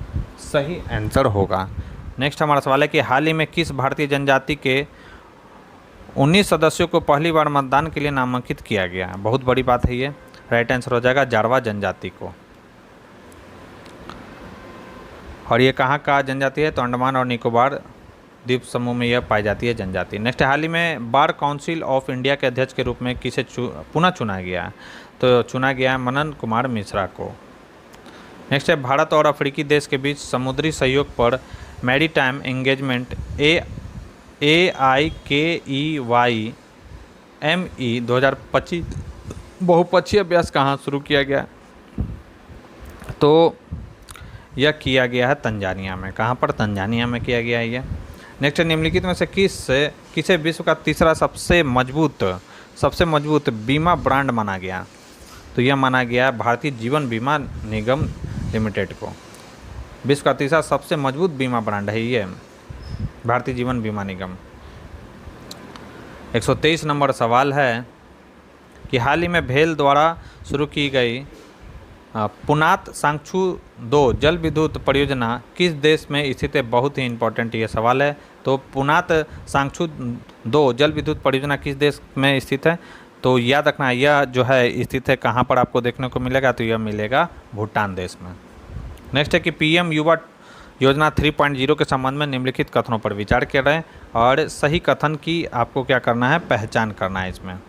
सही आंसर होगा। नेक्स्ट हमारा सवाल है कि हाल ही में किस भारतीय जनजाति के 19 सदस्यों को पहली बार मतदान के लिए नामांकित किया गया। बहुत बड़ी बात है ये। राइट आंसर हो जाएगा जारवा जनजाति को। और ये कहाँ का जनजाति है, तो अंडमान और निकोबार द्वीप समूह में यह पाई जाती है जनजाति। नेक्स्ट हाल ही में बार काउंसिल ऑफ इंडिया के अध्यक्ष के रूप में किसे पुनः चुना गया, तो चुना गया है मनन कुमार मिश्रा को। नेक्स्ट है भारत और अफ्रीकी देश के बीच समुद्री सहयोग पर मैरीटाइम एंगेजमेंट AIKEYME 2025 बहुपक्षीय अभ्यास कहाँ शुरू किया गया, तो यह किया गया है तंजानिया में। कहाँ पर, तंजानिया में किया गया है यह। नेक्स्ट निम्नलिखित में से किसे विश्व का तीसरा सबसे मजबूत बीमा ब्रांड माना गया, तो यह माना गया भारतीय जीवन बीमा निगम लिमिटेड को। विश्व का तीसरा सबसे मजबूत बीमा ब्रांड है ये भारतीय जीवन बीमा निगम। 123 नंबर सवाल है कि हाल ही में भेल द्वारा शुरू की गई पुनात सांगचू 2 जल विद्युत परियोजना किस देश में स्थित है। बहुत ही इंपॉर्टेंट ये सवाल है। तो पुनात सांगचू 2 जल विद्युत परियोजना किस देश में स्थित है, तो याद रखना यह जो है स्थित है कहाँ पर आपको देखने को मिलेगा, तो यह मिलेगा भूटान देश में। नेक्स्ट है कि PM युवा योजना 3.0 के संबंध में निम्नलिखित कथनों पर विचार कर रहे हैं और सही कथन की आपको क्या करना है, पहचान करना है इसमें।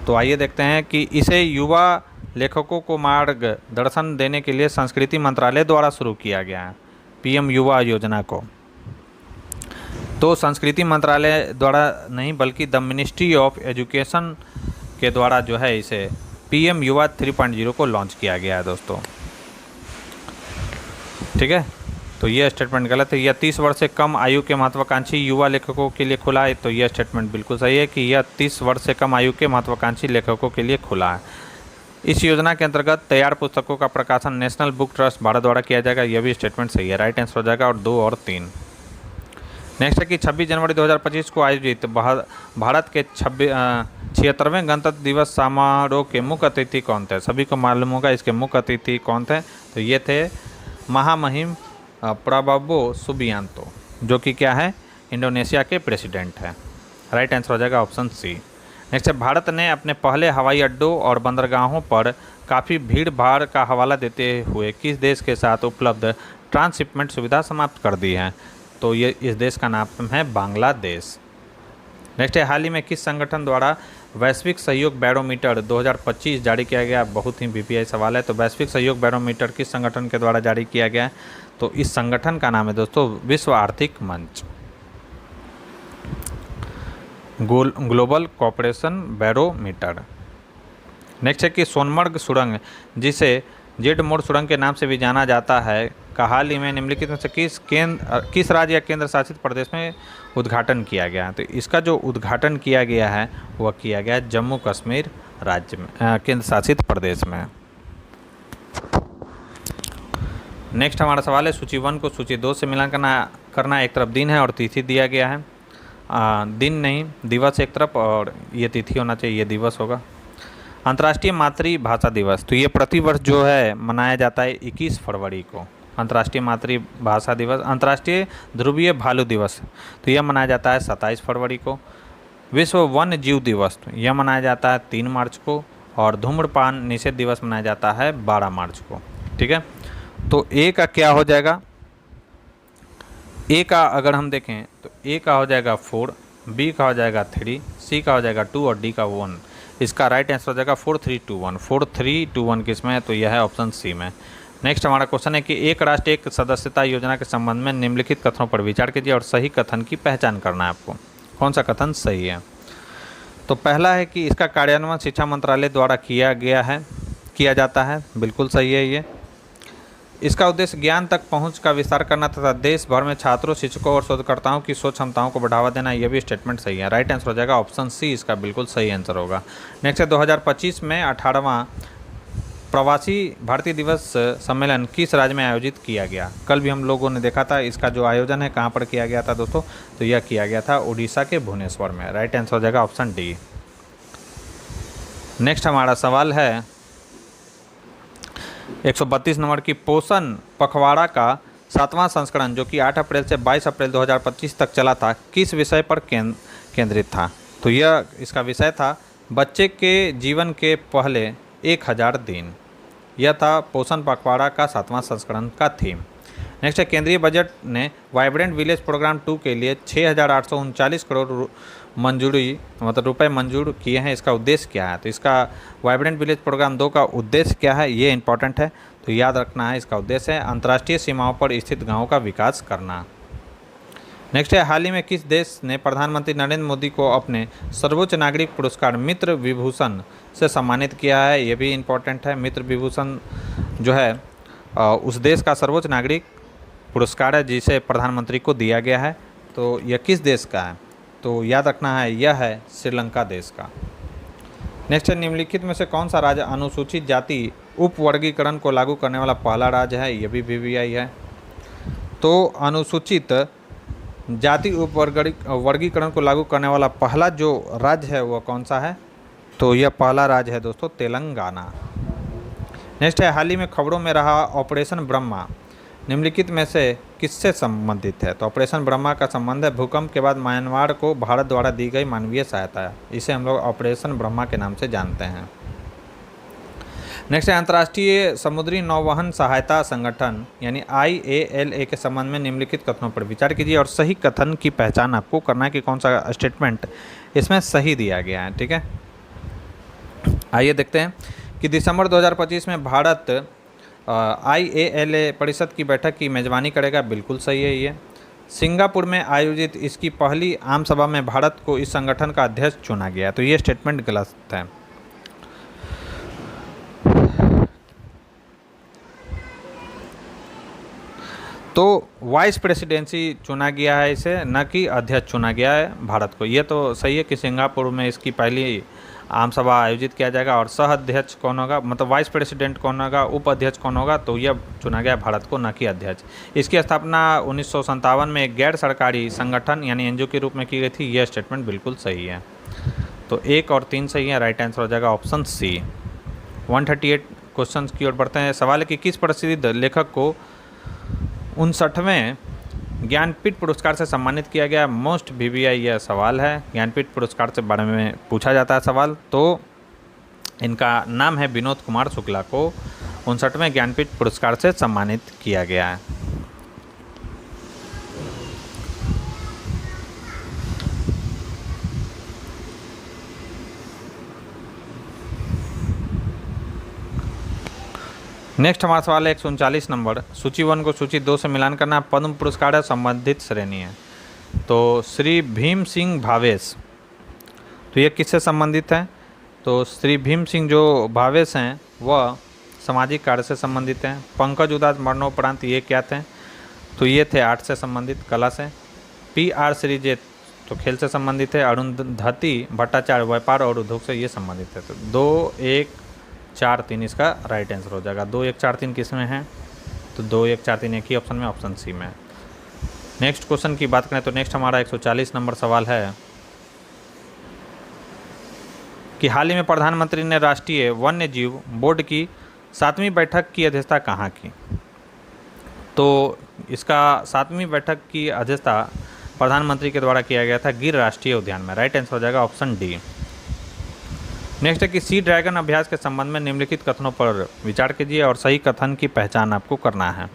तो आइए देखते हैं कि इसे युवा लेखकों को मार्गदर्शन देने के लिए संस्कृति मंत्रालय द्वारा शुरू किया गया है PM युवा योजना को। तो संस्कृति मंत्रालय द्वारा नहीं बल्कि द मिनिस्ट्री ऑफ एजुकेशन के द्वारा जो है इसे PM युवा 3.0 को लॉन्च किया गया है दोस्तों, ठीक है। तो यह स्टेटमेंट गलत है। यह 30 वर्ष से कम आयु के महत्वाकांक्षी युवा लेखकों के लिए खुला है, तो यह स्टेटमेंट बिल्कुल सही है कि यह 30 वर्ष से कम आयु के महत्वाकांक्षी लेखकों के लिए खुला है। इस योजना के अंतर्गत तैयार पुस्तकों का प्रकाशन नेशनल बुक ट्रस्ट भारत द्वारा किया जाएगा, यह भी स्टेटमेंट सही है। राइट आंसर हो जाएगा और 2 और 3। नेक्स्ट है कि 26 जनवरी 2025 को आयोजित भारत के 76वें गणतंत्र दिवस समारोह के मुख्य अतिथि कौन थे। सभी को मालूम होगा इसके मुख्य अतिथि कौन थे, तो ये थे महामहिम प्राबोवो सुबियांतो, जो कि क्या है, इंडोनेशिया के प्रेसिडेंट हैं। राइट आंसर हो जाएगा ऑप्शन सी। नेक्स्ट है भारत ने अपने पहले हवाई अड्डों और बंदरगाहों पर काफ़ी भीड़ भाड़ का हवाला देते हुए किस देश के साथ उपलब्ध ट्रांसशिपमेंट सुविधा समाप्त कर दी है, तो ये इस देश का नाम है बांग्लादेश। नेक्स्ट है हाल ही में किस संगठन द्वारा वैश्विक सहयोग बैरोमीटर 2025 जारी किया गया। बहुत ही VPI सवाल है। तो वैश्विक सहयोग बैरोमीटर किस संगठन के द्वारा जारी किया गया, तो इस संगठन का नाम है दोस्तों विश्व आर्थिक मंच, ग्लोबल कोऑपरेशन बैरोमीटर। नेक्स्ट है कि सोनमर्ग सुरंग, जिसे जेड मोड़ सुरंग के नाम से भी जाना जाता है, का हाल ही में निम्नलिखित में से किस राज्य या केंद्र शासित प्रदेश में उद्घाटन किया गया। तो इसका जो उद्घाटन किया गया है वह किया गया जम्मू कश्मीर राज्य में, केंद्र शासित प्रदेश में। नेक्स्ट हमारा सवाल है सूची 1 को सूची 2 से मिलान करना। एक तरफ दिन है और तिथि दिया गया है, दिन नहीं दिवस एक तरफ, और ये तिथि होना चाहिए, ये दिवस होगा। अंतर्राष्ट्रीय मातृभाषा दिवस, तो ये प्रतिवर्ष जो है मनाया जाता है 21 फरवरी को। अंतर्राष्ट्रीय मातृभाषा दिवस। अंतर्राष्ट्रीय ध्रुवीय भालू दिवस, तो यह मनाया जाता है 27 फरवरी को। विश्व वन्य जीव दिवस, तो यह मनाया जाता है 3 मार्च को। और धूम्रपान निषेध दिवस मनाया जाता है 12 मार्च को। ठीक है, तो ए का क्या हो जाएगा, ए का अगर हम देखें तो ए का हो जाएगा 4, बी का हो जाएगा 3, सी का हो जाएगा 2 और डी का 1। इसका राइट आंसर हो जाएगा 4 3 2 1। 4 3 2 1 किस में है, तो यह है ऑप्शन सी में। नेक्स्ट हमारा क्वेश्चन है कि एक राष्ट्र एक सदस्यता योजना के संबंध में निम्नलिखित कथनों पर विचार कीजिए और सही कथन की पहचान करना है आपको। कौन सा कथन सही है? तो पहला है कि इसका कार्यान्वयन शिक्षा मंत्रालय द्वारा किया जाता है, बिल्कुल सही है ये। इसका उद्देश्य ज्ञान तक पहुंच का विस्तार करना तथा देश भर में छात्रों, शिक्षकों और शोधकर्ताओं की सोच क्षमताओं को बढ़ावा देना, यह भी स्टेटमेंट सही है। राइट आंसर हो जाएगा ऑप्शन सी, इसका बिल्कुल सही आंसर होगा। नेक्स्ट है 2025 में 18वां प्रवासी भारतीय दिवस सम्मेलन किस राज्य में आयोजित किया गया? कल भी हम लोगों ने देखा था इसका जो आयोजन है कहाँ पर किया गया था दोस्तों, तो यह किया गया था उड़ीसा के भुवनेश्वर में। राइट आंसर हो जाएगा ऑप्शन डी। नेक्स्ट हमारा सवाल है 132 नंबर की पोषण पखवाड़ा का 7वां संस्करण जो कि 8 अप्रैल से 22 अप्रैल 2025 तक चला था, किस विषय पर केंद्रित था? तो यह इसका विषय था बच्चे के जीवन के पहले 1000 दिन। यह था पोषण पखवाड़ा का 7वां संस्करण का थीम। नेक्स्ट है केंद्रीय बजट ने वाइब्रेंट विलेज प्रोग्राम 2 के लिए 6,839 करोड़ रुपए मंजूर किए हैं। इसका उद्देश्य क्या है? तो इसका वाइब्रेंट विलेज प्रोग्राम 2 का उद्देश्य क्या है, ये इंपॉर्टेंट है, तो याद रखना है। इसका उद्देश्य है अंतर्राष्ट्रीय सीमाओं पर स्थित गाँवों का विकास करना। नेक्स्ट है हाल ही में किस देश ने प्रधानमंत्री नरेंद्र मोदी को अपने सर्वोच्च नागरिक पुरस्कार मित्र विभूषण से सम्मानित किया है? ये भी इम्पोर्टेंट है। मित्र विभूषण जो है उस देश का सर्वोच्च नागरिक पुरस्कार है जिसे प्रधानमंत्री को दिया गया है। तो यह किस देश का है? तो याद रखना है यह है श्रीलंका देश का। नेक्स्ट है निम्नलिखित में से कौन सा राज्य अनुसूचित जाति उपवर्गीकरण को लागू करने वाला पहला राज्य है? यह भी VVI है। तो अनुसूचित जाति वर्गीकरण को लागू करने वाला पहला जो राज्य है वह कौन सा है? तो यह पहला राज्य है दोस्तों तेलंगाना। नेक्स्ट है हाल ही में खबरों में रहा ऑपरेशन ब्रह्मा निम्नलिखित में से किससे संबंधित है? तो ऑपरेशन ब्रह्मा का संबंध है भूकंप के बाद म्यांमार को भारत द्वारा दी गई मानवीय सहायता है। इसे हम लोग ऑपरेशन ब्रह्मा के नाम से जानते हैं। नेक्स्ट है अंतर्राष्ट्रीय समुद्री नौवहन सहायता संगठन यानी IALA के संबंध में निम्नलिखित कथनों पर विचार कीजिए और सही कथन की पहचान आपको करना है कि कौन सा स्टेटमेंट इसमें सही दिया गया है। ठीक है, आइए देखते हैं कि दिसंबर 2025 में भारत IALA परिषद की बैठक की मेज़बानी करेगा। बिल्कुल सही है ये। सिंगापुर में आयोजित इसकी पहली आम सभा में भारत को इस संगठन का अध्यक्ष चुना गया। तो ये स्टेटमेंट गलत है। तो वाइस प्रेसिडेंसी चुना गया है इसे, न कि अध्यक्ष चुना गया है भारत को। ये तो सही है कि सिंगापुर में इसकी पहली आम सभा आयोजित किया जाएगा। और सह अध्यक्ष कौन होगा, मतलब वाइस प्रेसिडेंट कौन होगा, उप अध्यक्ष कौन होगा, तो यह चुना गया भारत को, न कि अध्यक्ष। इसकी स्थापना 1957 में एक गैर सरकारी संगठन यानी NGO के रूप में की गई थी। यह स्टेटमेंट बिल्कुल सही है। तो 1 और 3 सही है। राइट आंसर हो जाएगा ऑप्शन सी। 138 क्वेश्चन की ओर बढ़ते हैं। सवाल है कि किस प्रसिद्ध लेखक को 59वें ज्ञानपीठ पुरस्कार से सम्मानित किया गया? मोस्ट VVI यह सवाल है। ज्ञानपीठ पुरस्कार से बारे में पूछा जाता है सवाल। तो इनका नाम है विनोद कुमार शुक्ला को 59वें ज्ञानपीठ पुरस्कार से सम्मानित किया गया है। नेक्स्ट हमारा सवाल है 139 नंबर। सूची 1 को सूची 2 से मिलान करना। पद्म पुरस्कार है, संबंधित श्रेणी है। तो श्री भीम सिंह भावेश, तो ये किससे संबंधित है? तो श्री भीम सिंह जो भावेश हैं वह सामाजिक कार्य से संबंधित हैं। पंकज उदास मरणोपरांत ये क्या थे? तो ये थे आर्ट से संबंधित, कला से। PR श्रीजेत तो खेल से संबंधित है। अरुंधति भट्टाचार्य व्यापार और उद्योग से ये संबंधित है। तो 2 1 4 3 इसका राइट आंसर हो जाएगा। 2 1 4 3 किस में है? तो 2 1 4 3 एक ही ऑप्शन में, ऑप्शन सी में। नेक्स्ट क्वेश्चन की बात करें तो नेक्स्ट हमारा 140 नंबर सवाल है कि हाल ही में प्रधानमंत्री ने राष्ट्रीय वन्य जीव बोर्ड की 7वीं बैठक की अध्यक्षता कहाँ की? तो इसका 7वीं बैठक की अध्यक्षता प्रधानमंत्री के द्वारा किया गया था गिर राष्ट्रीय उद्यान में। राइट आंसर हो जाएगा ऑप्शन डी। नेक्स्ट है कि सी ड्रैगन अभ्यास के संबंध में निम्नलिखित कथनों पर विचार कीजिए और सही कथन की पहचान आपको करना है।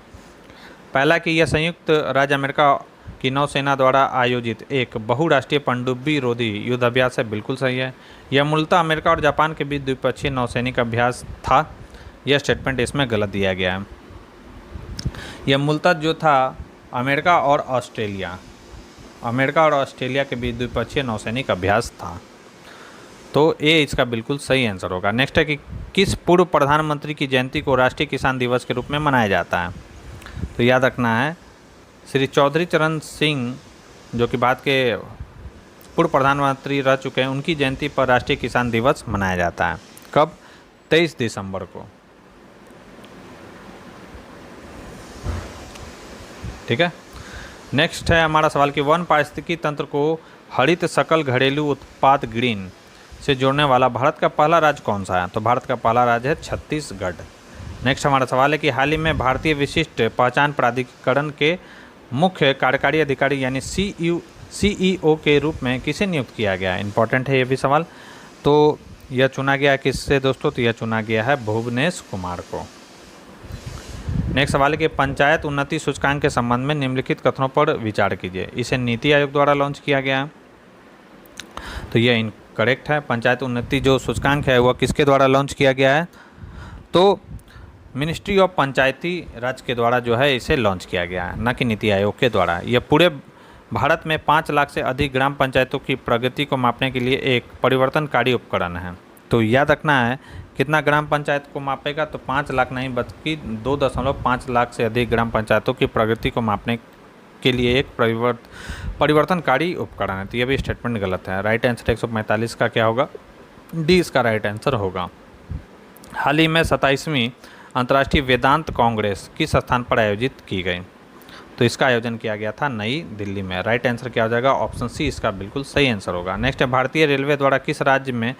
पहला कि यह संयुक्त राज्य अमेरिका की नौसेना द्वारा आयोजित एक बहुराष्ट्रीय पनडुब्बी रोधी युद्ध अभ्यास है, बिल्कुल सही है। यह मूलतः अमेरिका और जापान के बीच द्विपक्षीय नौसैनिक अभ्यास था, यह स्टेटमेंट इसमें गलत दिया गया है। यह मूलतः जो था अमेरिका और ऑस्ट्रेलिया के बीच द्विपक्षीय नौसैनिक अभ्यास था, तो ए इसका बिल्कुल सही आंसर होगा। नेक्स्ट है कि किस पूर्व प्रधानमंत्री की जयंती को राष्ट्रीय किसान दिवस के रूप में मनाया जाता है? तो याद रखना है श्री चौधरी चरण सिंह, जो कि भारत के पूर्व प्रधानमंत्री रह चुके हैं, उनकी जयंती पर राष्ट्रीय किसान दिवस मनाया जाता है। कब? 23 दिसंबर को। ठीक है। नेक्स्ट है हमारा सवाल कि वन पारिस्थितिकी तंत्र को हरित सकल घरेलू उत्पाद ग्रीन से जोड़ने वाला भारत का पहला राज्य कौन सा है? तो भारत का पहला राज्य है छत्तीसगढ़। नेक्स्ट हमारा सवाल है कि हाल ही में भारतीय विशिष्ट पहचान प्राधिकरण के मुख्य कार्यकारी अधिकारी यानी CEO के रूप में किसे नियुक्त किया गया? इंपॉर्टेंट है ये भी सवाल। तो यह चुना गया किससे दोस्तों? तो यह चुना गया है भुवनेश कुमार को। नेक्स्ट सवाल है कि पंचायत उन्नति सूचकांक के संबंध में निम्नलिखित कथनों पर विचार कीजिए। इसे नीति आयोग द्वारा लॉन्च किया गया है, तो यह इनकरेक्ट है। पंचायत उन्नति जो सूचकांक है वह किसके द्वारा लॉन्च किया गया है? तो मिनिस्ट्री ऑफ पंचायती राज के द्वारा जो है इसे लॉन्च किया गया है, न कि नीति आयोग के द्वारा। यह पूरे भारत में 5 लाख से अधिक ग्राम पंचायतों की प्रगति को मापने के लिए एक परिवर्तनकारी उपकरण है। तो याद रखना है कितना ग्राम पंचायत को मापेगा? तो 5 लाख नहीं बल्कि 2.5 लाख से अधिक ग्राम पंचायतों की प्रगति को मापने के लिए एक परिवर्तनकारी उपकरण है। तो यह भी स्टेटमेंट गलत है। राइट आंसर 145 का क्या होगा? डी इसका राइट आंसर होगा। हाल ही में 27वीं अंतर्राष्ट्रीय वेदांत कांग्रेस किस स्थान पर आयोजित की गई? तो इसका आयोजन किया गया था नई दिल्ली में। राइट आंसर क्या हो जाएगा? ऑप्शन सी इसका बिल्कुल सही आंसर होगा। नेक्स्ट है भारतीय रेलवे द्वारा किस राज्य में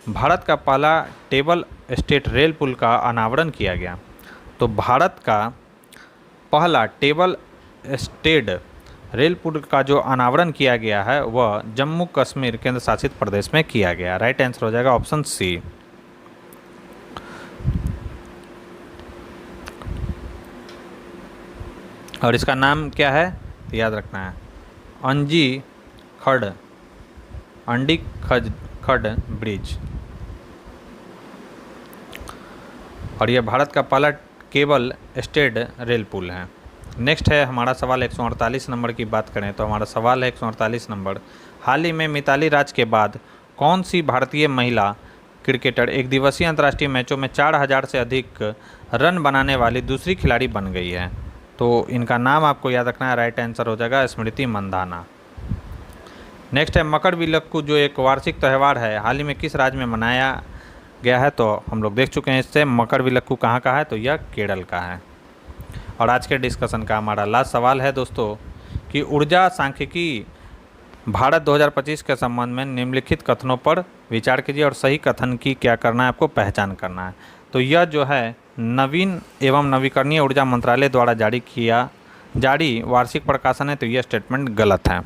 भारत का पहला टेबल स्टेट रेल पुल का अनावरण किया गया? तो भारत का पहला टेबल स्टेड रेल पुल का जो अनावरण किया गया है वह जम्मू कश्मीर केंद्र शासित प्रदेश में किया गया। राइट आंसर हो जाएगा ऑप्शन सी। और इसका नाम क्या है? तो याद रखना है अंडी खड ब्रिज, और यह भारत का पहला केबल स्टेड रेल पुल है। नेक्स्ट है हमारा सवाल 148 नंबर की बात करें तो हमारा सवाल है 148 नंबर। हाल ही में मिताली राज के बाद कौन सी भारतीय महिला क्रिकेटर एक दिवसीय अंतर्राष्ट्रीय मैचों में 4000 से अधिक रन बनाने वाली दूसरी खिलाड़ी बन गई है? तो इनका नाम आपको याद रखना है। राइट आंसर हो जाएगा स्मृति मंधाना। नेक्स्ट है मकरविलक्कू, जो एक वार्षिक त्यौहार है, हाल ही में किस राज्य में मनाया गया है? तो हम लोग देख चुके हैं इससे मकरविलक्कू कहाँ का है? तो यह केरल का है। और आज के डिस्कशन का हमारा लास्ट सवाल है दोस्तों कि ऊर्जा सांख्यिकी भारत 2025 के संबंध में निम्नलिखित कथनों पर विचार कीजिए और सही कथन की क्या करना है? आपको पहचान करना है। तो यह जो है नवीन एवं नवीकरणीय ऊर्जा मंत्रालय द्वारा जारी वार्षिक प्रकाशन है, तो यह स्टेटमेंट गलत है।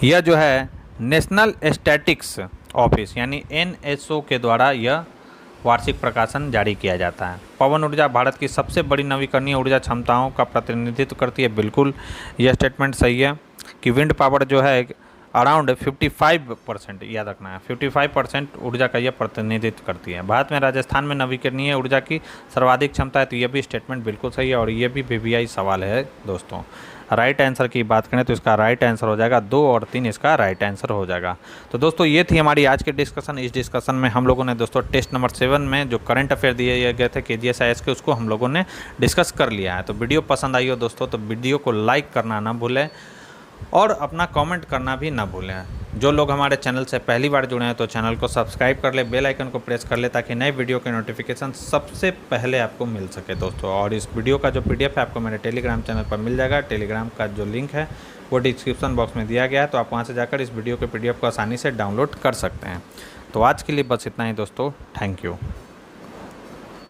यह जो है नेशनल स्टैटिक्स ऑफिस यानी NSO के द्वारा यह वार्षिक प्रकाशन जारी किया जाता है। पवन ऊर्जा भारत की सबसे बड़ी नवीकरणीय ऊर्जा क्षमताओं का प्रतिनिधित्व करती है, बिल्कुल यह स्टेटमेंट सही है कि विंड पावर जो है अराउंड 55%, याद रखना है 55% ऊर्जा का यह प्रतिनिधित्व करती है। भारत में राजस्थान में नवीकरणीय ऊर्जा की सर्वाधिक क्षमता है, तो यह भी स्टेटमेंट बिल्कुल सही है और यह भी VVI सवाल है दोस्तों। राइट आंसर की बात करें तो इसका राइट आंसर हो जाएगा 2 और 3 इसका राइट आंसर हो जाएगा। तो दोस्तों ये थी हमारी आज की डिस्कशन। इस डिस्कशन में हम लोगों ने दोस्तों टेस्ट नंबर 7 में जो करंट अफेयर दिए गए थे KGS IAS के, उसको हम लोगों ने डिस्कस कर लिया है। तो वीडियो पसंद आई हो दोस्तों तो वीडियो को लाइक करना ना भूलें और अपना कमेंट करना भी ना भूलें। जो लोग हमारे चैनल से पहली बार जुड़े हैं तो चैनल को सब्सक्राइब कर ले, बेल आइकन को प्रेस कर ले ताकि नए वीडियो के नोटिफिकेशन सबसे पहले आपको मिल सके दोस्तों। और इस वीडियो का जो PDF है आपको मेरे टेलीग्राम चैनल पर मिल जाएगा। टेलीग्राम का जो लिंक है वो डिस्क्रिप्शन बॉक्स में दिया गया है, तो आप वहाँ से जाकर इस वीडियो के PDF को आसानी से डाउनलोड कर सकते हैं। तो आज के लिए बस इतना ही दोस्तों, थैंक यू।